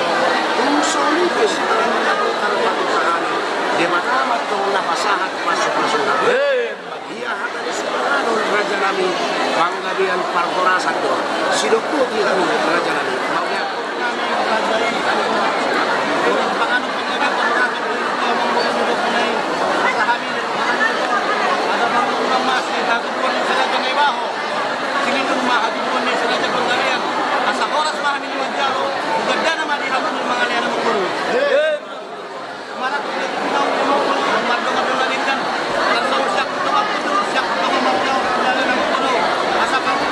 Kung solipis ang nabutan patutaan, di matamat kung napasahat pasok-pasok na. Mag-iahatan sa pananon, Raja namin, panggabihan parkorasan doon. Sinukuti kami, Raja namin. Mauya po namin ang Raja yung kanina. Kung paano panggabihan parkorasan doon, ito ang mga mulunod na yung sa hamin, ada bang mga mas, nagatutuan yung sa Raja na ibaho. Sinindong mahatutuan yung sa Raja panggabihan. Asa oras marami ni Manjaro, ganda naman ihamon ng mga liyan ng guru. Marak na tinaw ng mga guru, ang madong-adong na din kan. Tansaw siya kung tawag ko doon, siya kung tawag magdaw, lalo ng guru. Asa kang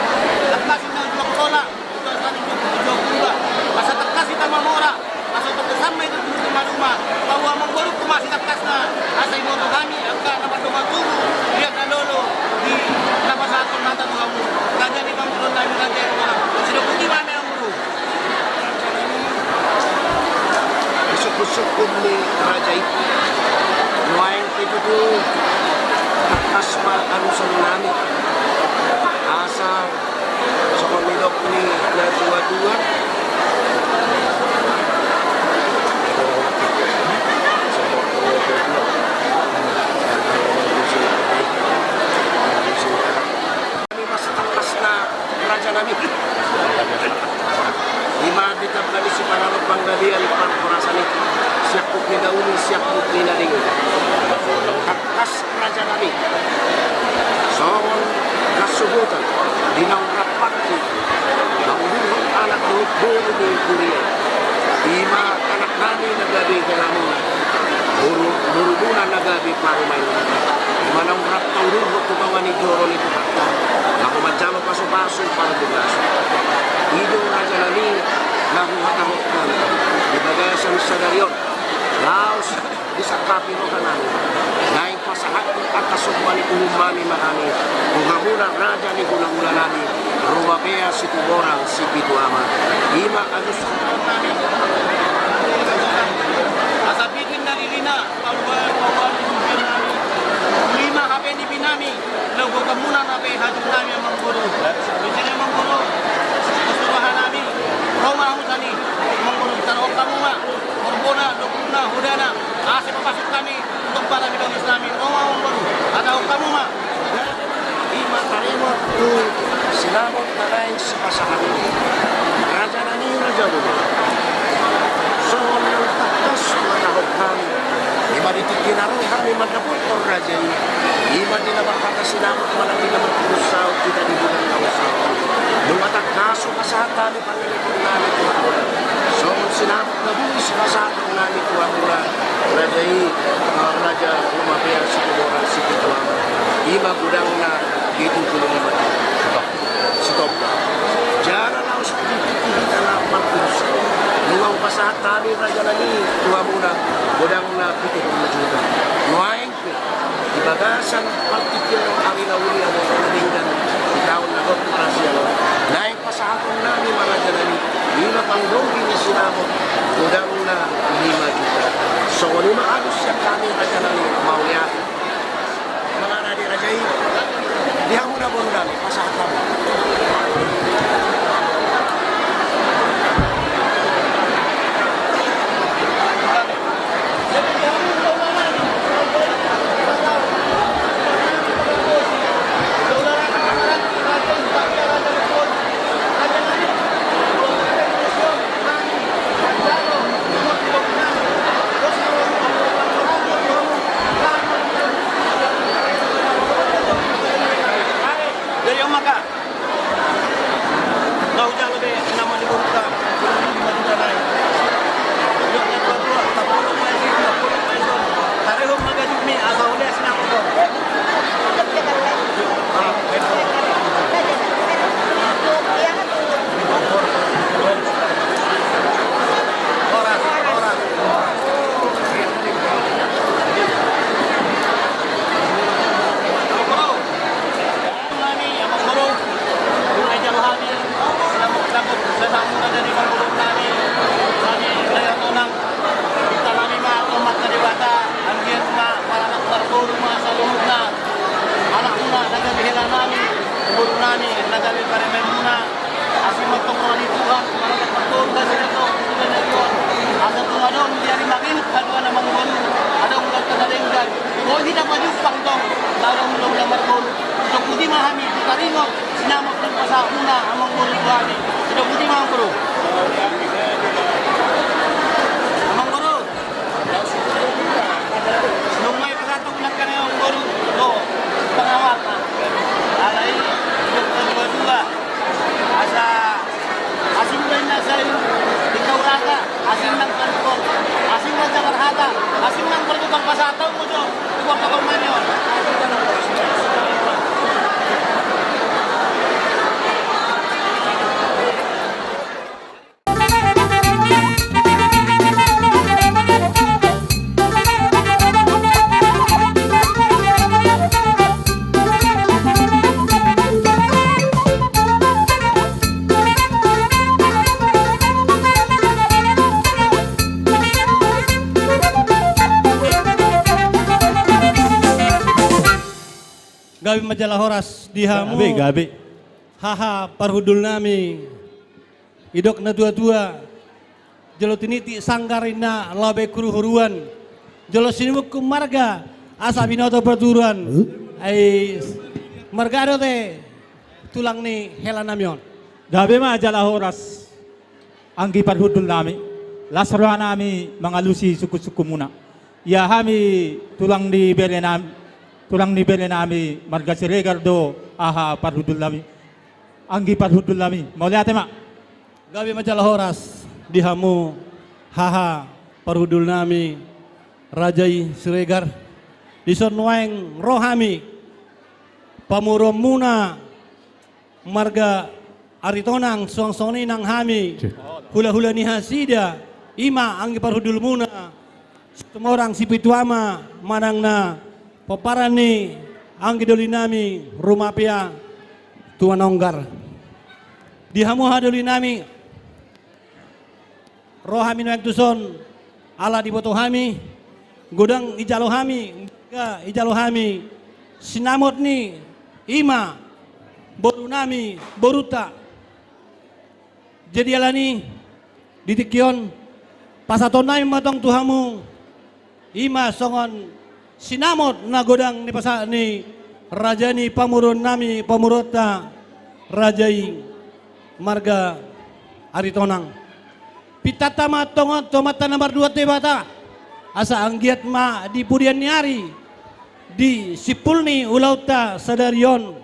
nagkasin ng dua kola, ito sa ating dua kumba. Asa tagkasin ng mamora, asa tagkasamay ng dua maluma. Bawa mong guru kumasi tagkas na, asa imoto kami, ang ka naman dumaguru, liyak na lolo, di napasaton natin mga mo. Kanya ni Bang Tulon namin natin ang mga. Sinukuti namin ang guru. Isuk-usukun ni Raja itu. Nuaing itu tu asma anusan namin. Asa sa pamilok ni na dua-dua. Kami masa takas na Raja namin. Lima ditap kami si pangalog panggabihan parkorasan itu. Siap putri dauni, siap putri naring. Takas Raja namin. Songon kasubutan. Dinang rapakti. Nauhulog anak buru ni Korea. Lima anak kami nagabi kalamun. Buru-buru nagabi parumain. Manang rap taurur kumawan ni Joro ni Tukata. Ako majalo paso-paso para bugas. Ido Raja nami nahuhatahot ko. Di bagasan sa daryon. Laos isa kapirohan namin. Naing pasahat ng akasugma ni Umani Mahani. Kung hamuna Raja ni Gula-Gula nami. Rumapea si Tuborang si Pituama. Ima anus namin. Asabigin na rilina. Pawal lima HP ni Binami, logo kamunan HP hajud nami ang mangguru. Bisa na mangguru. Susuruhan nami, Roma Husani, mangguru tarong kamuma, Morbona, Luguna, Hudana. Asip papasok kami untuk para bidonis nami, Roma mangguru. Ada kamuma. Lima tarimot tu sinabot na lain sa pasahan. Raja nani Raja Bulu. Sohon ng takas matahok kami. Ima ditikinaroy kami madapot or Raja ini. Ima dinabakata sinamot malaki naman kusaw kita di bulan kawasaw. Lumatak kaso kasahat kami pangilikon namin tuwa. So sinamot na bulis kasahat namin tuwa mula Raja ini. Raja Rumapea si Tuborang si Pituama. Ima gudang na dito kulong ima. Stop. Jara na usap kita na magkusaw. Luang pasahat kami Raja nani tuwa mula. Gudang na pito kumujuda. Nuaing ko, ibagasan partikin ng anginauli ang mga nabinggan di taon na demokrasya. Naing pasahaton namin mga janani, lima panggonggi ni sinamot, gudang na 5 juta. So, lima alos siya kami Raja nani, mauliya. Mga Radi Rajay, diha mo na bono namin, pasahat kami. Guru nani, nagabi para memuna, asimot ko ni Tuhan, asing ng kanto, asing ng Jakarta, asing ng Portugal pasataw mo dyan, Portugal man yun. Gabi majalah horas dihamu. Gabi. Haha parhudul nami. Idok na tua-tua. Jalo tiniti sanggarina labe kuruhuruan. Jalo sinimuk marga asa binoto perturuan. Ay margado te tulang ni hela namion. Gabi majalah horas. Anggi parhudul nami. Lasarwa nami mga lusi suku-suku muna. Ya hami tulang di berenam. Tulang ni bele nami marga siregar do aha parhudul nami. Anggi parhudul nami. Mau lihat mak? Gabi majalah horas dihamu haha parhudul nami rajai siregar dison waeng rohami pamurom muna marga aritonang suang-suang nang hami hula-hula ni hasida ima anggi parhudul muna semua orang si pituama manang na paparan ni anggi doli nami rumah pia tuan onggar dihamu hadoli nami rohami noeng tuson ala diboto hami godang ijalo hami ga ijalo hami sinamot ni ima boru nami boruta jadi alani ditikyon pasaton nami matong tuhamu ima songon sinamot na godang ni pasa ni rajani pamurun nami pamurota rajai marga aritonang pitata matongot tomata nomor 2 tebata asa anggiat ma di pudian nyari di sipulni ulauta sadarion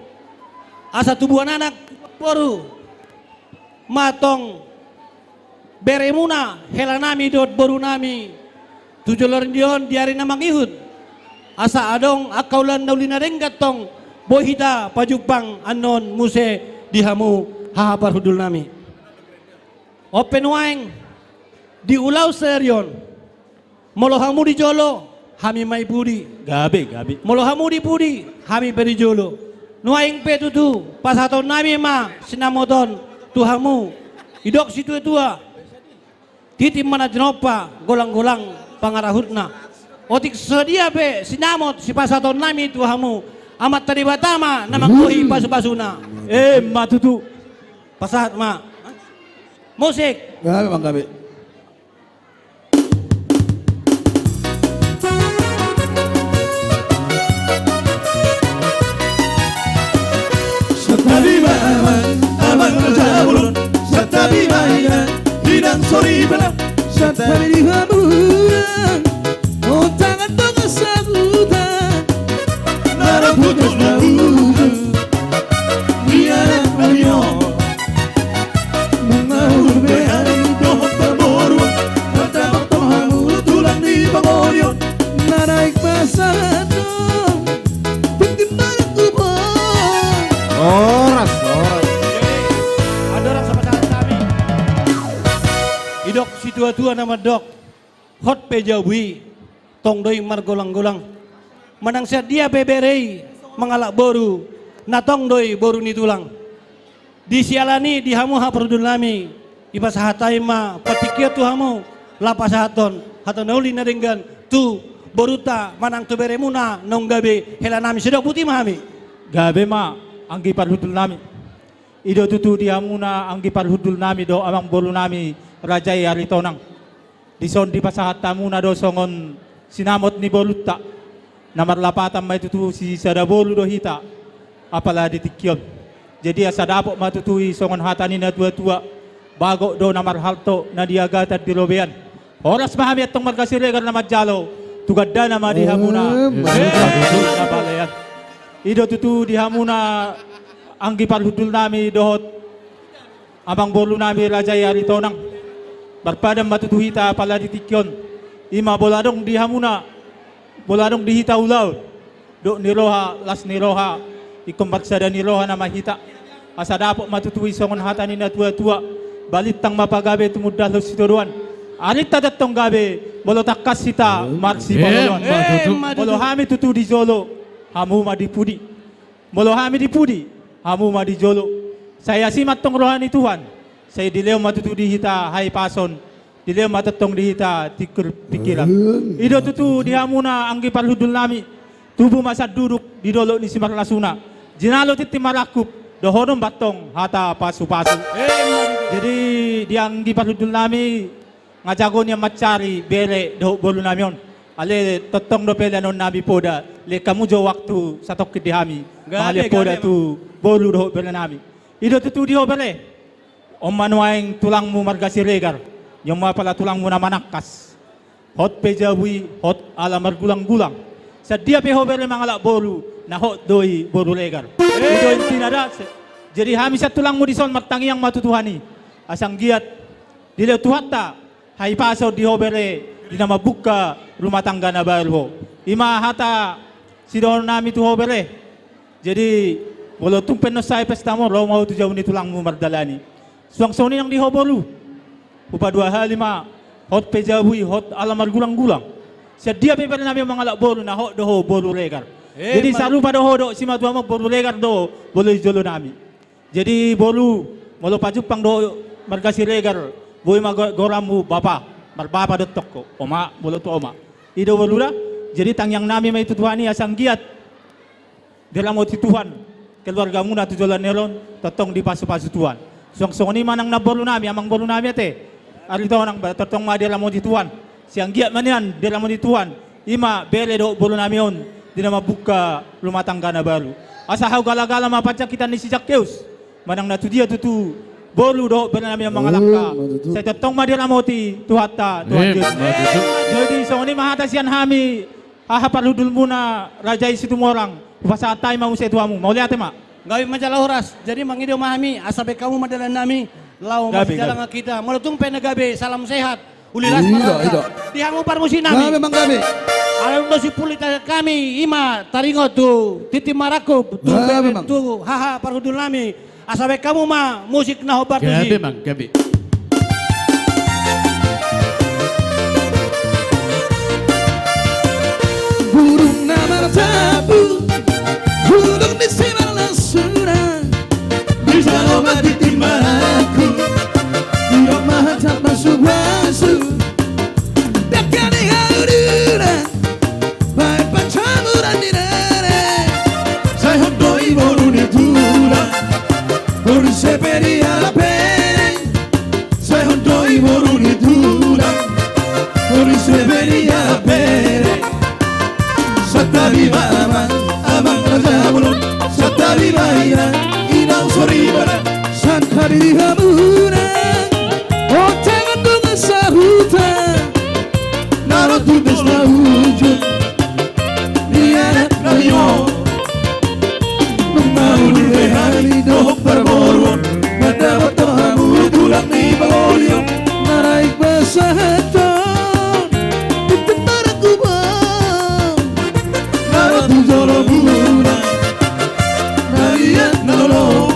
asa tubuhan anak poru matong beremuna helanami dot boru nami tujulorin dion diari namang ihud asa adong akaulan naulina renggatong bohita pajupang anon muse dihamu hahapar hudul nami open waeng di ulau serion molohamu di jolo hami mai pudi Gabi. molohamu di pudi hami peri jolo nuaing pe tutu pasaton nami ma sinamoton tuhamu idok situ tua titim mana jenopa golang-golang pangarahutna otik sedia be sinamot si pasaton nami tuhamu amat tadi batama nama kuhi pasu-pasuna Matutu. pasahat ma musik Gabi bang gabi. Satabiba aman rajabulun. Satabiba hidang soribana. Satabiba murang oh tangan tongga sabutan Naraputus na udu. Biaran kamiyo. Mga urbean dohot paboru. Matabang tohamu tulang di pangoryon. nanaik pasatong pagtimbangan kubong Oras. ada orang sama sahabat kami idok si tua-tua nama dok hot pejawi tong doi margolang-golang manang siat dia beberei mengalak boru natong doi boru ni tulang disialani dihamu ha perdul nami ibas hatai ma patikia tuhamu lapas haton haton nauli naringgan tu boruta manang tu beremuna nong gabe hela nami sedok putih mahami Gabi ma anggi parhudul nami. Ido tutu diamuna anggi parhudul nami do amang bolu nami rajai aritonang. Dison di pasahat tamuna do songon sinamot ni boluta. Namar lapatan may tutu si sadabolu do hita. Apala ditikyon. Jadi asa dapok matutui songon hatani na tua-tua. Bago do namar halto na diagatan di lobean. Oras mahami atong markasiregar na madjalo. Tugadda na madihamuna. Na balayan. Ido tutu dihamuna anggi parhudul nami dohot amang bolu nami rajai aritonang. barpadam matutuhita pala ditikyon. Ima boladong dihamuna, boladong dihita ulaw. Do niroha, las niroha, ikumbaksada niroha na mahita. Asa dapo matutuhi songon hata ni na tua-tua. Balit tang mapagabe tumudalo situruan. Arit tadatong gabe, bolo takas sita, marsi balon. Bolo hami tutu di jolo, hamu madipudi. Bolo hami dipudi, hamu madijolo. Saya simat tong rohani Tuhan. Saya dileo matutu dihita hai pason. Dileo matatong dihita tikir pikiran. Ido tutu dihamuna anggi parhudul nami. Tubuh masa duduk di dolo ni simar lasuna. Jinalo titi marakup. Dohonom batong hata pasu-pasu. Jadi diang di parhudul nami ngajago niya macari bere do bolu namion. Ale totong do pela non nabi poda le kamu jo waktu satok kidihami. Ale poda tu bolu do pela nami. Ido tutu di hobere. Om manuaing tulangmu marga siregar. Yung mga pala tulangmu na manakas. Hot pejawi, hot ala margulang-gulang. Sa dia pe hobere mangala bolu na hot doi bolu legar. Ido yung tinada. Jadi hami sa tulangmu di son martangi yang matutuhani. Asang giat dile tuhata. Hai paso di hobere di nama buka rumah tangga na baru. Ima hata sidon nami tu hobere. Jadi bolo tumpen no sai pesta mo lo mau tu jauh ni tulangmu mardalani. Suang soni yang di hobolu. Upa 2 5 hot pejawi hot alamar gulang-gulang. Sedia peper nami mangalak bolu na hot doho bolu legar. Jadi saru pada hodo sima tua mo bolu legar do bolu jolo nami. Jadi bolu molo pajupang do margasi legar. Boy magoramu bapa, berbapa detok ko, oma, bolo tu oma. Ido bolura, jadi tangyang nami may tutuhani asang giat. Dalam oti Tuhan, keluarga muna tu jalan nelon, totong di pasu-pasu Tuhan. Song ni manang na bolu nami, amang bolu nami ate. Ari to nang totong ma dalam oti Tuhan. Siang giat manian dalam oti Tuhan. Ima bele do bolu nami on, di nama buka rumah tangga na baru. Asa hau gala-gala mapacak kita ni si Jakkeus. Manang na tu dia tutu. Bolu do benar yang mengalahkan. Saya tetong madira moti tuhata Tuhan Yesus. Jadi soni mahata sian hami aha parudul muna raja isi tumorang. Upasa atai mau saya tuamu. Mau lihat mak? Gawi majalah horas. Jadi mangido mahami asabe kamu madalan nami. Lau majalah kita. Meletung pena gabe salam sehat. Ulilas marga. Dihamu parmusi nami. Memang gabe. Alam dosi pulit kami ima taringo tu titi marakup tu haha parudul nami. Asabe kamu mah musik na hobar tu Gabi mang, gabi. Burung na martabu, burung di sinar lasuna, bisa obat di timbaku, diok mahat masuk masuk, dekat di haruran, baik pancamuran di nare, saya hondoi boru di tulang. Por se peria la pena, se hondo y boruni dura. Por se peria la pena, sata viva amang rajabulun, sata viva ira, ina usoribara, santa dihamuna, o tengan dunga sahuta, naro tu desna ujung, niat rayon. Hari dohok berborong mendapat tamu tulang di bawah naik besahaton di tentara kubang nara tu jolo muna nariat nalo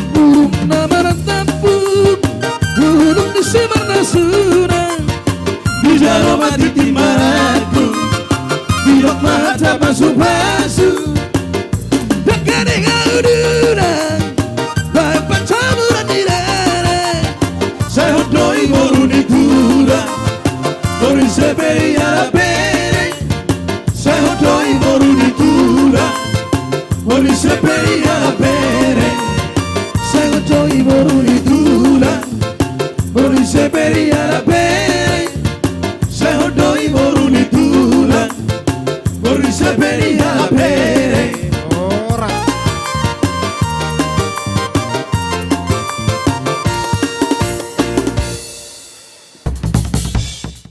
burung nama rantapun burung di semar nasuna di jalo mati timaraku biok mata masuk-masuk se veía la pena, se jodó y morunitura, por se veía